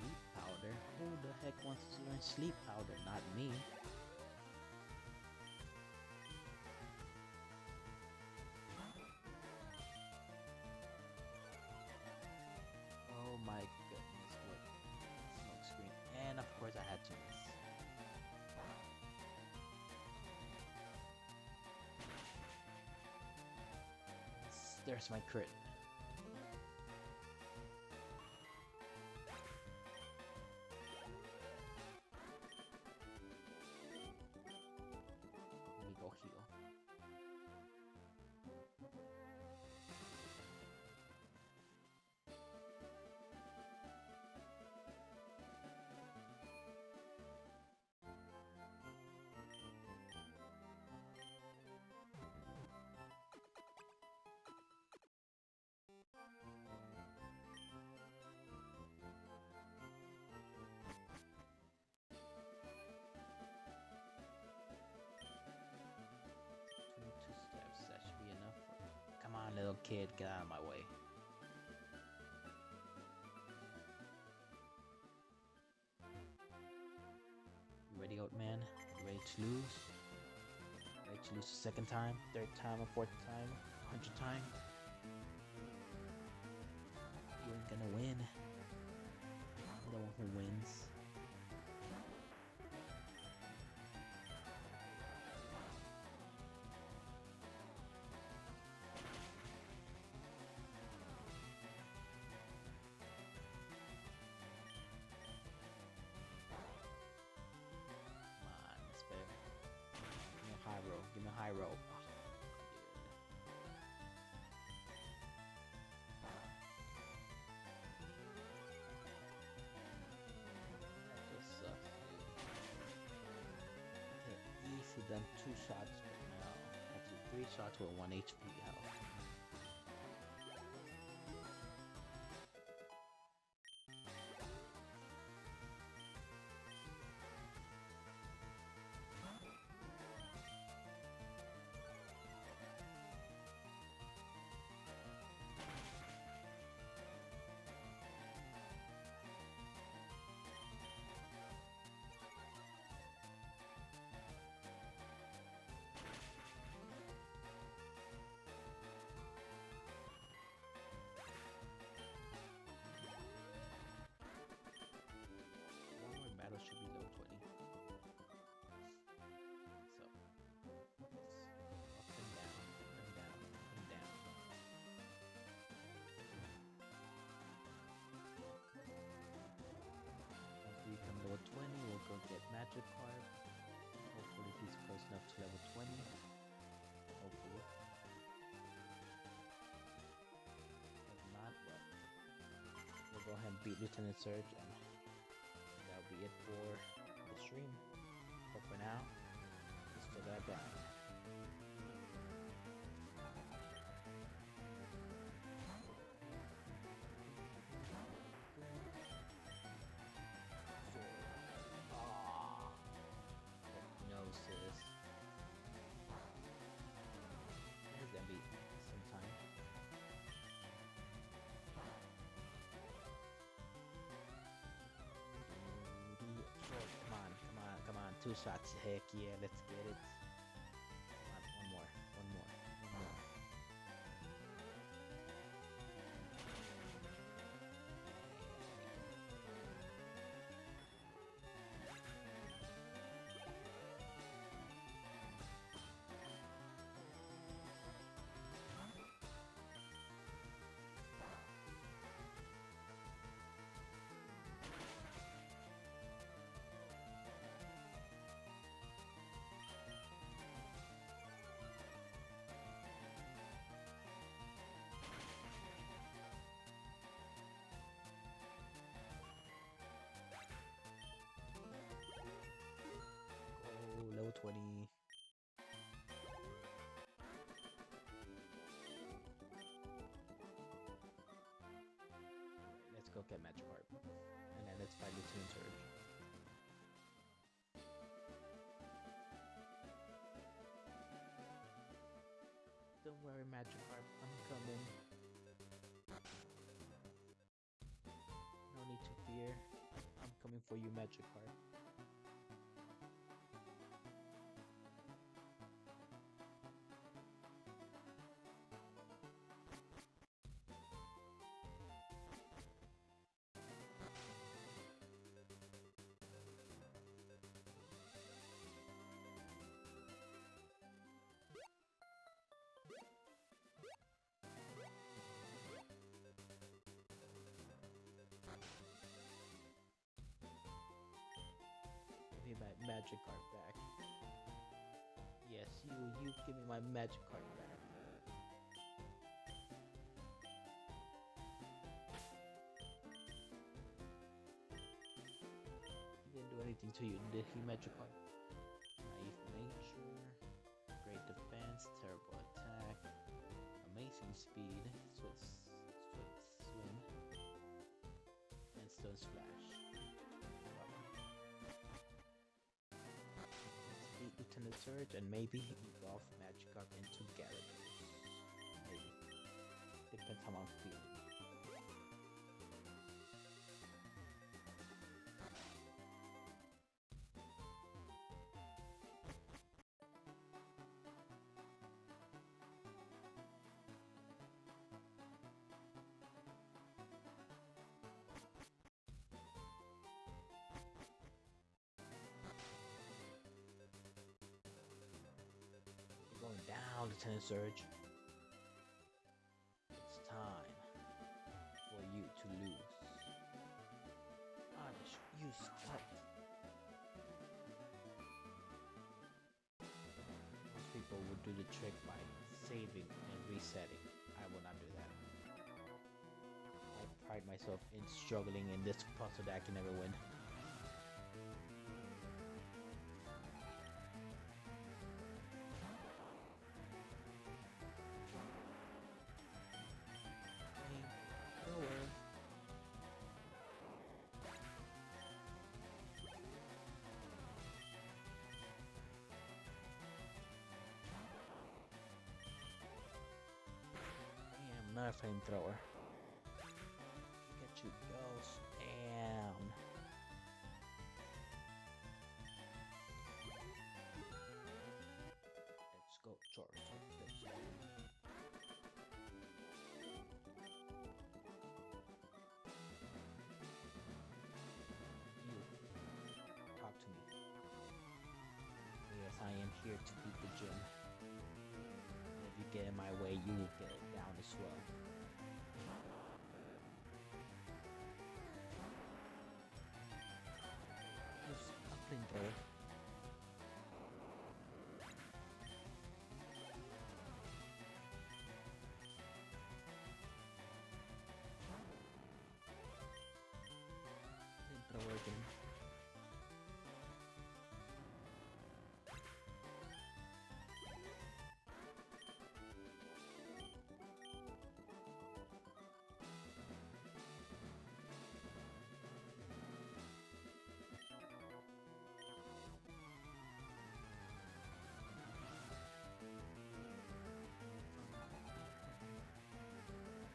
Sleep powder? Who the heck wants to learn sleep powder? Not me. Oh my goodness, what smoke screen. And of course I had to miss. There's my crit. Let me go heal. That should be enough. Come on, little kid, get out of my way. You ready, old man? You ready to lose? Ready to lose the second time, third time, or fourth time, 100 time? You ain't gonna win. I'm the one who wins. pyro. Oh, that just sucks, dude. Okay, easy done 2 shots, but now actually 3 shots with 1 HP health. One more battle should be level 20. So, up and down, up and down, up and down. Once we become level 20, we'll go get Magic Card. Hopefully he's close enough to level 20. Hopefully. If not, well, we'll go ahead and beat Lieutenant Surge, and that'll be it for the stream. But for now, let's still gotta grind. No, sis. There's gonna be some time. Short, come on, come on, come on. 2 shots. Heck yeah, let's get it. Come on, one more, one more, one more. Oh, level 20. Let's go get Magikarp. And then let's fight Lieutenant Surge. Don't worry, Magikarp, I'm coming. No need to fear. I'm coming for you, Magikarp. Give me my Magikarp back. Yes, you give me my Magikarp back. He didn't do anything to you, did he, Magikarp? Naive nature, great defense, terrible attack, amazing speed, swift swim, and stone splash. Let's beat Lieutenant Surge and maybe evolve Magikarp into Gyarados. Maybe. Depends how I'm feeling. You're going down, Lieutenant Surge. It's time for you to lose. You slut. Most people would do do the trick by saving and resetting. I will not do that. I pride myself in struggling in this puzzle that I can never win. Flamethrower. Damn, another flamethrower. Look at you go. Damn. Let's go, Charizard. Let's go. You, talk to me. Yes, I am here to beat the gym. And if you get in my way, you will get down as well. Just a flamethrower. Flamethrower again.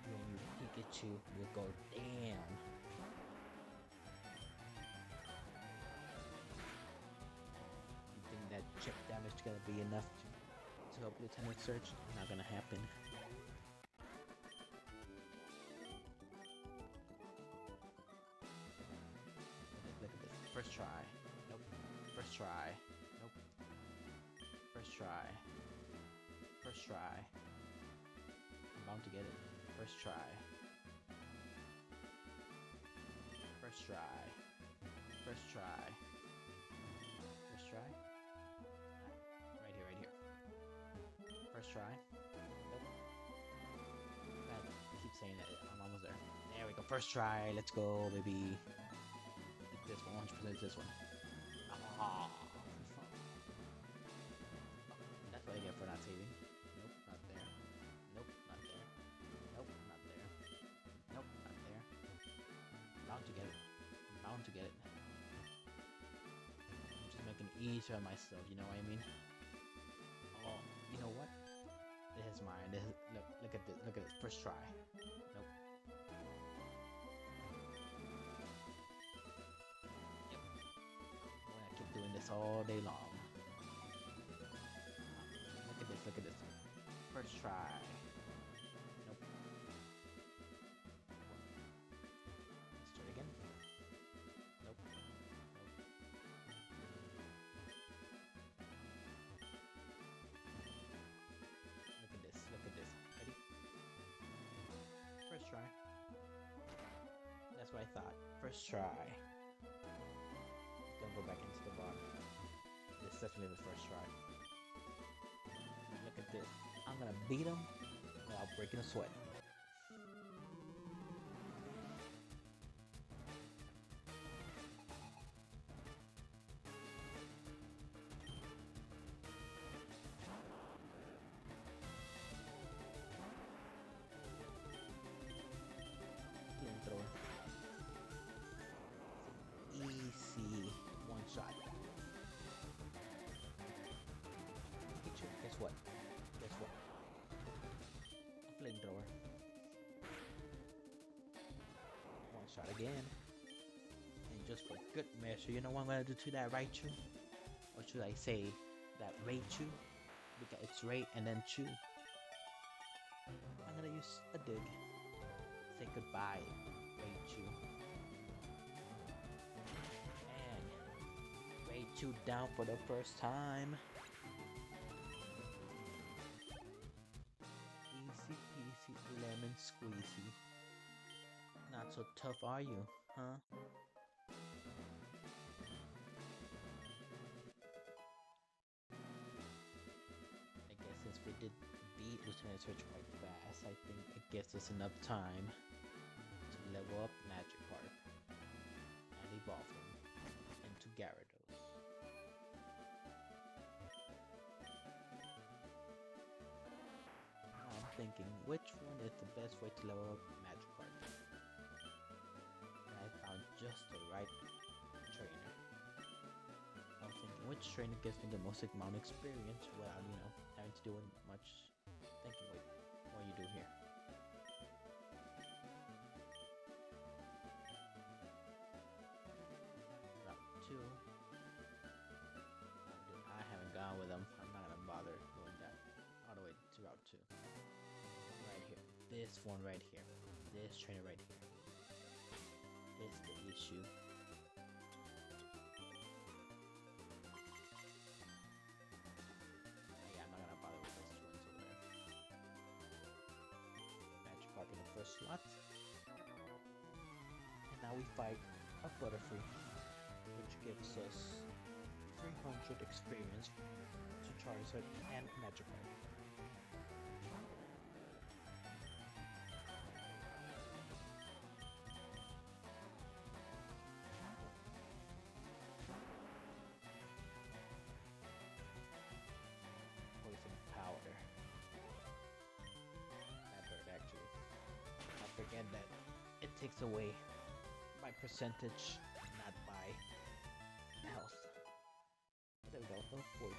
When you Pikachu will go damn. You think that chip damage is gonna be enough to help Lieutenant Surge? Not gonna happen. Look at this. First try. Nope. First try. Nope. First try. First try. I'm bound to get it. First try. First try. First try. First try. Right here, right here. First try. Nope. God, I keep saying that. I'm almost there. There we go. First try. Let's go, baby. This one, 100% this one. Ah. That's what I get for not saving. Nope, not there. Nope, not there. Nope, not there. Nope, not there. Bound to get it. Bound to get it. I'm just making it easier on myself, you know what I mean? Oh, you know what? This is mine. This is, look at this. Look at this. First try. Nope. Yep. I'm gonna keep doing this all day long. Look at this. Look at this. First try. Nope. Let's try it again. Nope. Nope. Look at this. Look at this. Ready? First try. That's what I thought. First try. Don't go back into the bottom. This is definitely the first try. Look at this. I'm gonna beat him without breaking a sweat. Flamethrower. Easy one shot. Pikachu, guess what? Guess what? A flamethrower. One shot again. And just for good measure, you know what I'm gonna do to that Raichu? Or should I say that Raichu? Because it's Ray and then Chew. I'm gonna use a dig. Say goodbye, Raichu. And Raichu down for the first time. Easy peasy lemon squeezy. Not so tough, are you, huh? I guess since gonna switch quite fast. I think it gives us enough time to level up Magikarp and evolve him into Gyarados. Now I'm thinking, which one is the best way to level up Magikarp? And I found just the right trainer. I was thinking, which trainer gives me the most amount of experience without, having to do much thinking. Wait, what are you doing here? Route 2. Dude, I haven't gone with them. I'm not gonna bother going that all the way to Route 2. Right here. This one right here. This trainer right here. Is the issue. Yeah, I'm not gonna bother with those two ones over there. Magikarp in the first slot. And now we fight a Butterfree, which gives us 300 experience to Charizard and Magikarp. Poison Powder. That hurt actually. I forget that it takes away by percentage, not by health. There we go, level 14.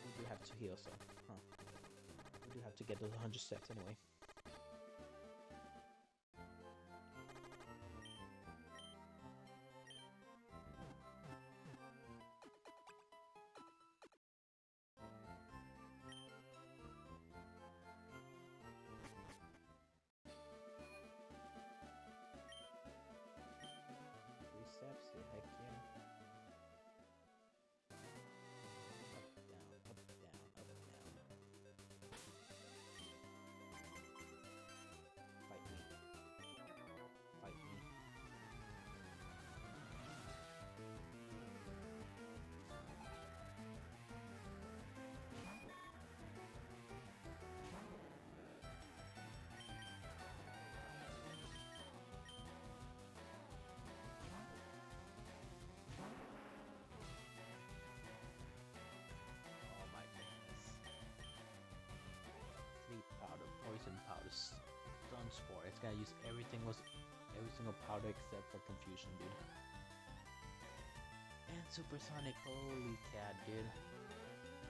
We do have to heal some, huh? We do have to get those 100 steps anyway. Steps, yeah, heck yeah. Up, down, up, down, up, down. Fight me. Fight me. Oh my goodness. Sleep powder, poison powder, stun spore. It's gonna use every single powder except for confusion, dude. And supersonic, holy cat, dude.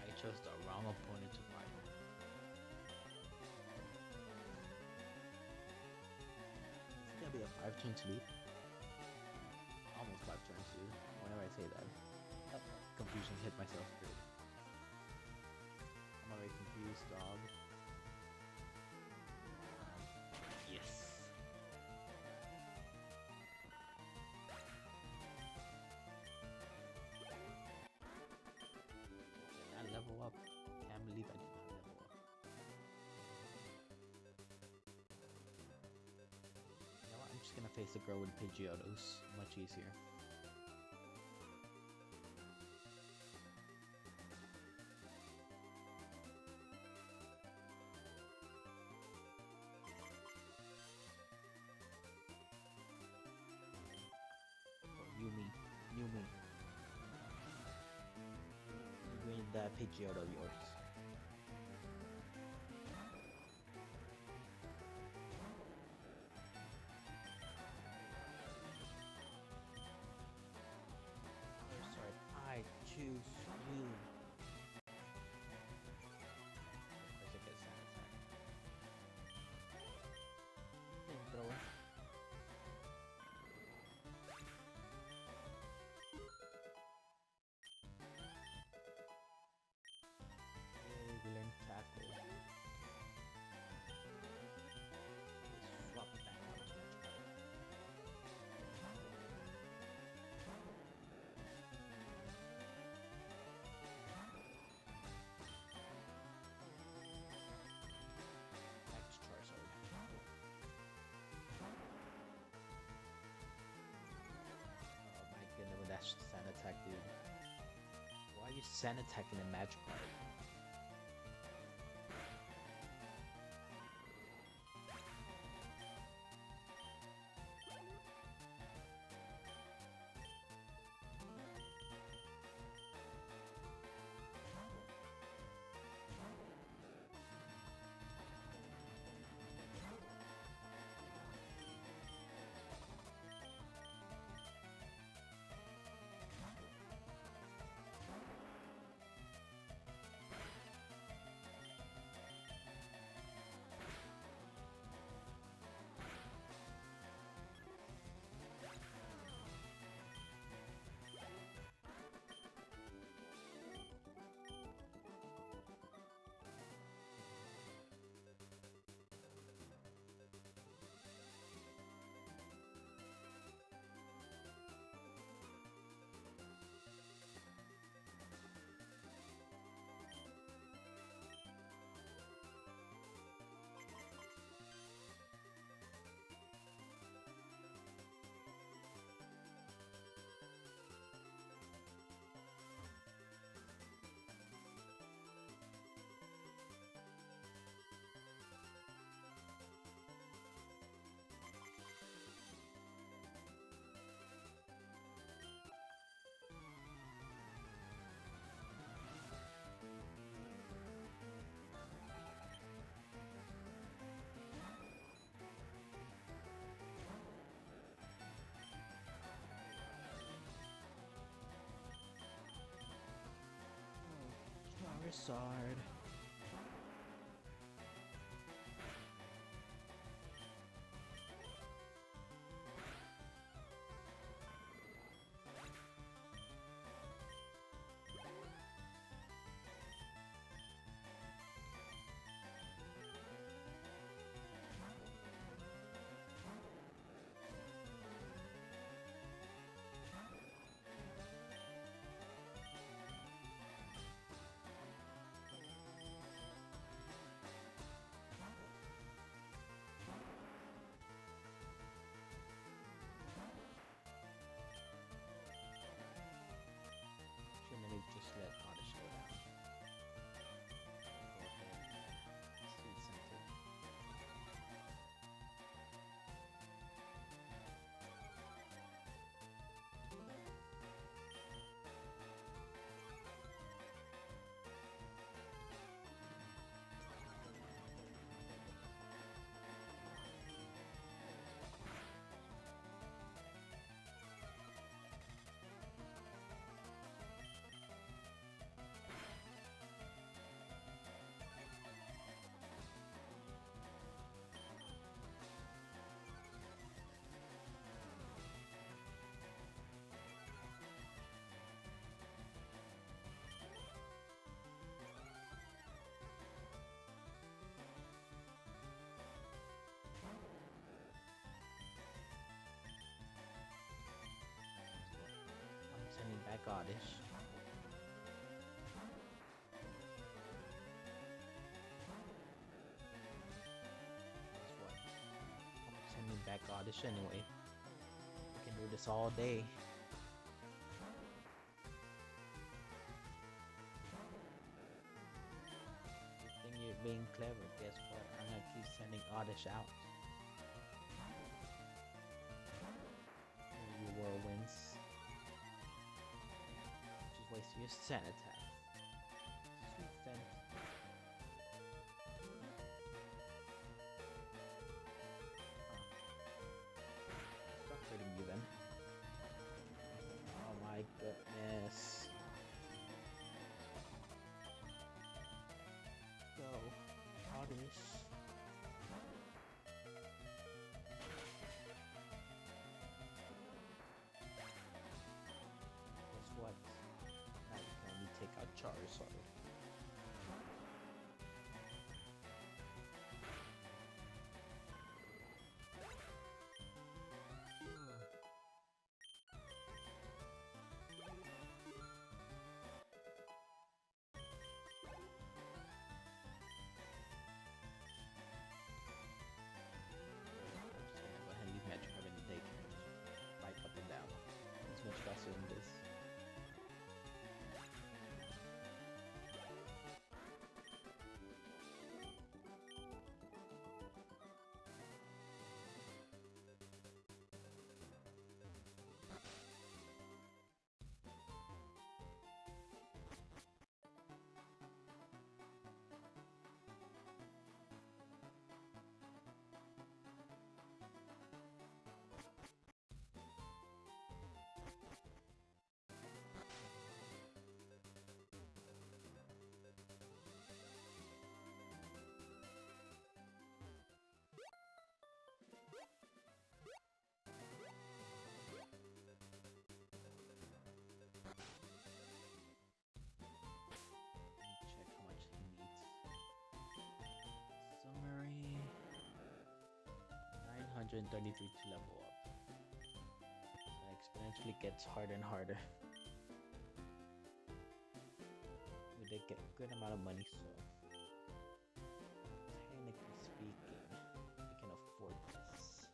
I chose the wrong opponent to fight. It's gonna be a 5-turn sleep. Almost 5 turns, dude. Whenever I say that. Oh, confusion hit myself, dude. I'm already confused, dog. Yes. Did not level up. Can't believe I did not level up. You know what? I'm just gonna face the girl with Pidgeotos. Much easier. You me. You win that Pidgeotto of yours. Sorry, I choose you. Where's it get sand attack? Flamethrower. use Sand Attack in a match card. Charizard. Shouldn't have just let Oddish go down. Go ahead and Sweet Center. I'm sending back Oddish. Guess what? I'm sending back Oddish anyway. We can do this all day. You think you're being clever? Guess what? I'm gonna keep sending Oddish out. You whirlwinds. Just wasting your Sand Attack. Sweet Scent. Stop hurting you then. Oh my goodness. Go. Oddish. Guess what? Now you can only take 133 to level up. It exponentially gets harder and harder. We did get a good amount of money, so technically speaking, we can afford this.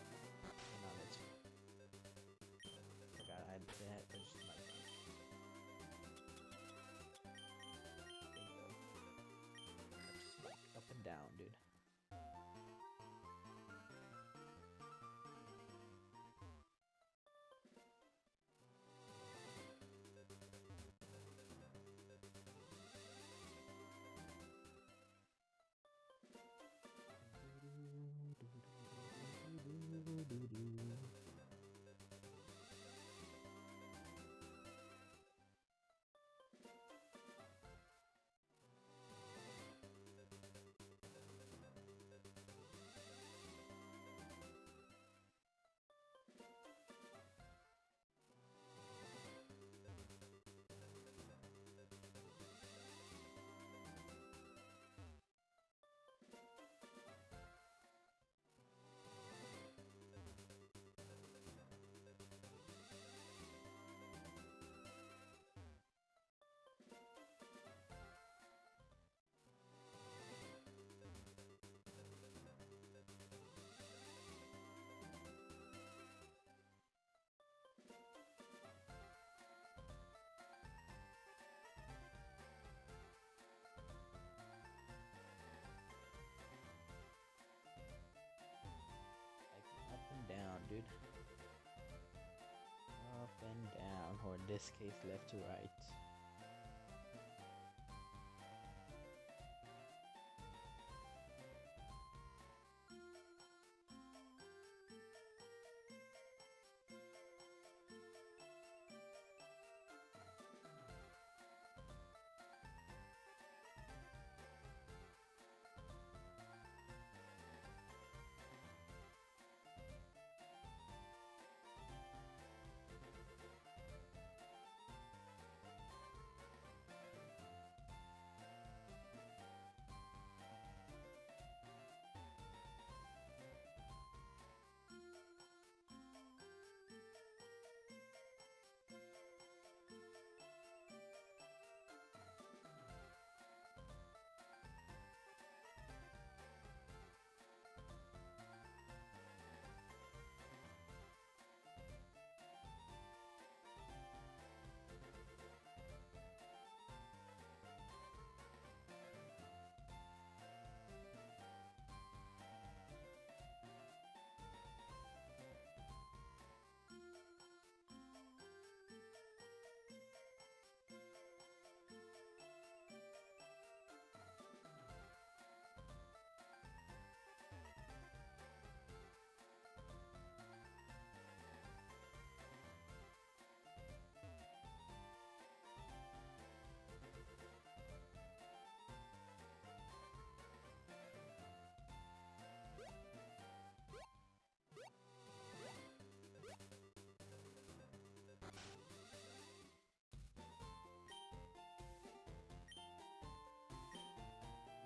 Okay, now let's. Forgot I had that. That's just my phone. There you go. Let's up and down, dude. Like up and down, dude. Up and down, or in this case, left to right.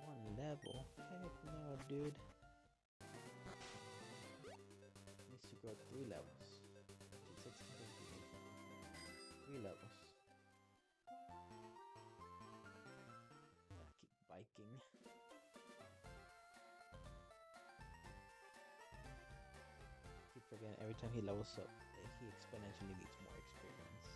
One level? Heck no, dude. Needs to grow 3 levels. 3 levels. Gotta keep biking. Keep forgetting every time he levels up, he exponentially needs more experience.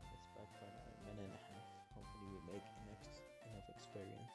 Let's back for another minute and a half. Hopefully we make enough experience.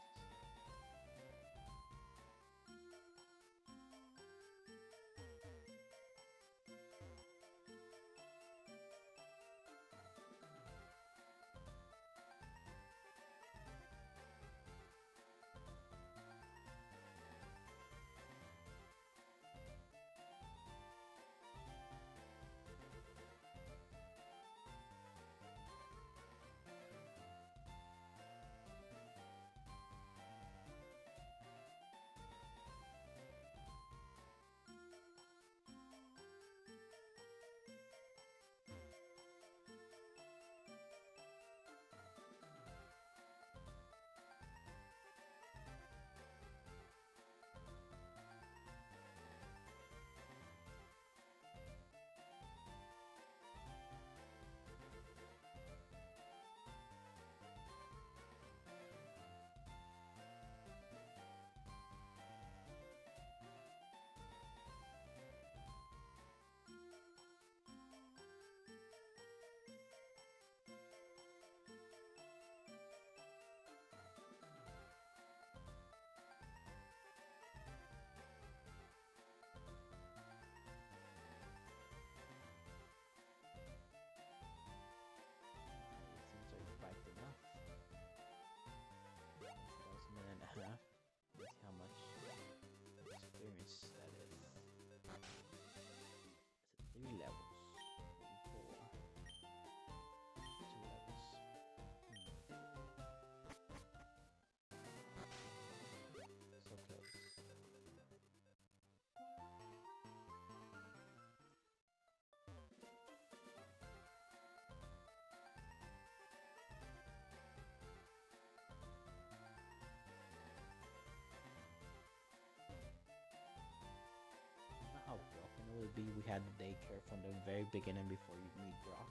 be we had the daycare from the very beginning before you meet Brock.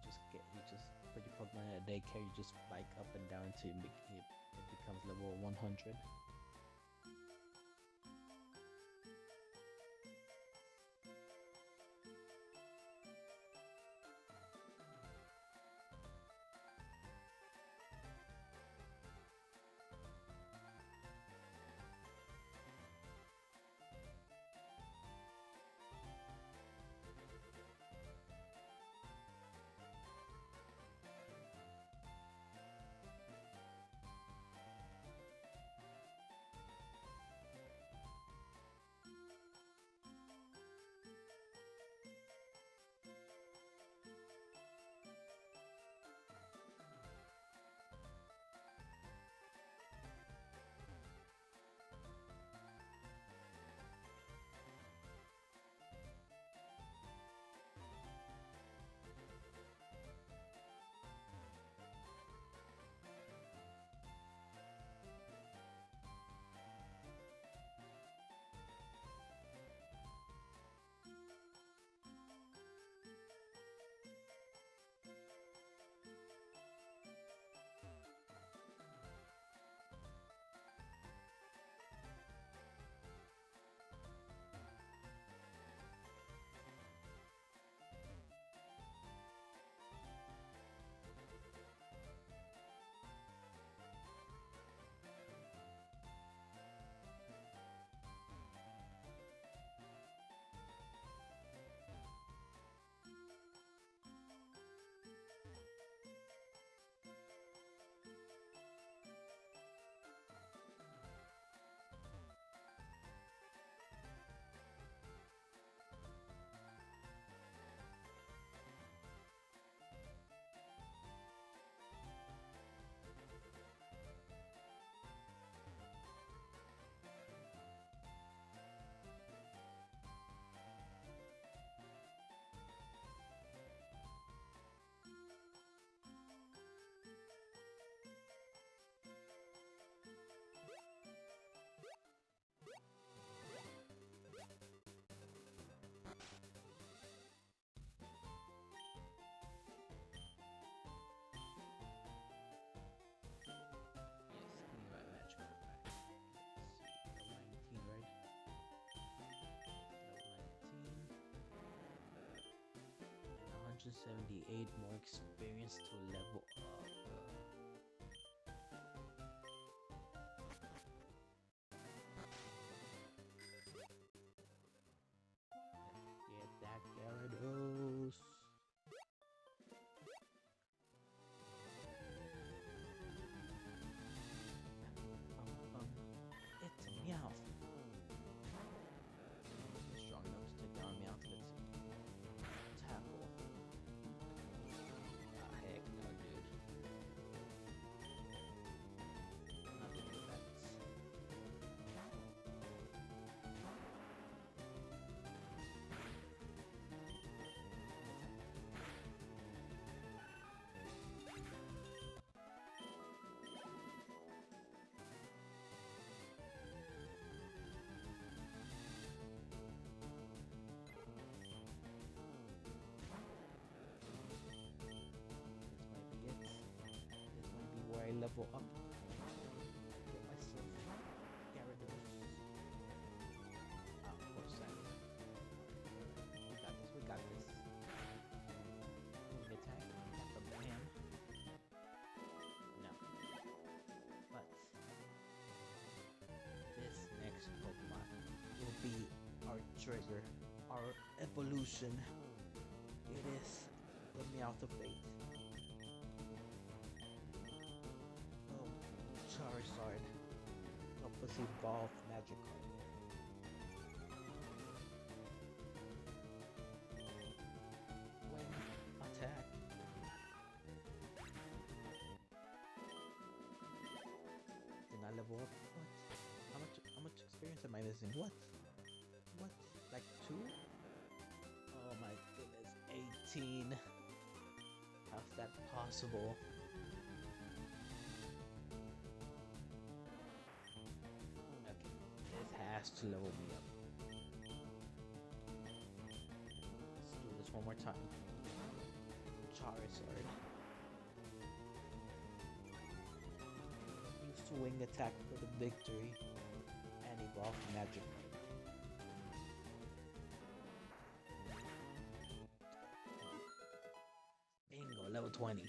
You just put your Pokemon at a daycare. You just spike up and down until it becomes level 100. Yes, give me my magical pack. Let's see, level 19, right? Level 19. And 178 more experience to level up. Let's get that Gyarados. It's a Meowth. Strong enough to take down Meowth. Let's see. Tackle. Ah, heck no, dude. Nothing with that. This might be where I level up. Get myself Gyarados. Ah, of course, we got this. We got this. Moving attack. Got the bam. No. But this next Pokemon will be our trigger, our evolution. It is the Meowth of Fate. Oh, Charizard. Help us evolve Magikarp. When attack. Did not level up. What? How much experience am I missing? What? What? Like 2? Oh my goodness. 18. How's that possible? Okay, this has to level me up. more time. Charizard. Use wing attack for the victory. And evolve Magic. Bingo, level 20.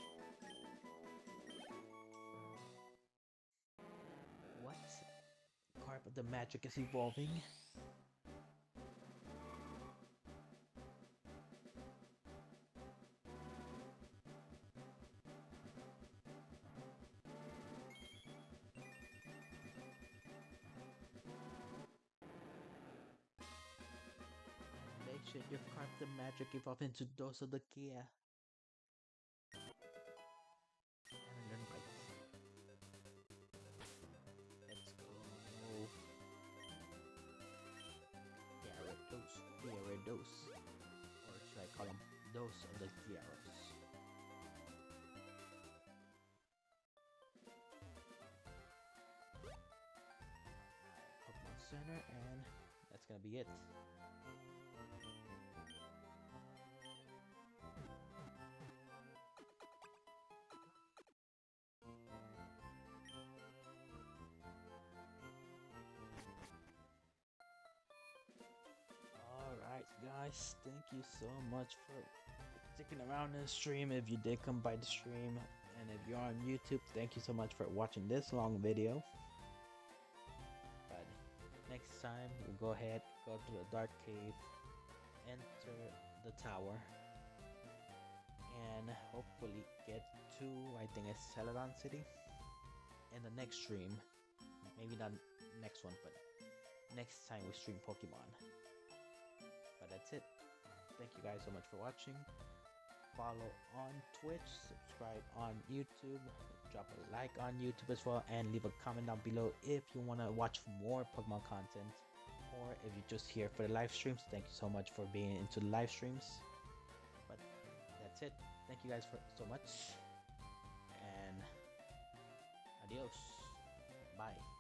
What? Carp, the magic is evolving. Make sure your carp, the magic evolve into Dose of the Kia. And then right. Let's go. Gyarados. Or should I call him Dose of the Gyarados? Pokemon Center, and that's gonna be it. Alright guys, thank you so much for sticking around in the stream if you did come by the stream. And if you're on YouTube, thank you so much for watching this long video. But next time, we'll go ahead, go to the dark cave, enter the tower, and hopefully get to, I think it's Celadon City, in the next stream. Maybe not next one, but next time we stream Pokemon. But that's it. Thank you guys so much for watching. Follow on Twitch, subscribe on YouTube, drop a like on YouTube as well, and leave a comment down below if you want to watch more Pokemon content, or if you're just here for the live streams. Thank you so much for being into the live streams. But that's it. Thank you guys for so much, and adios. Bye.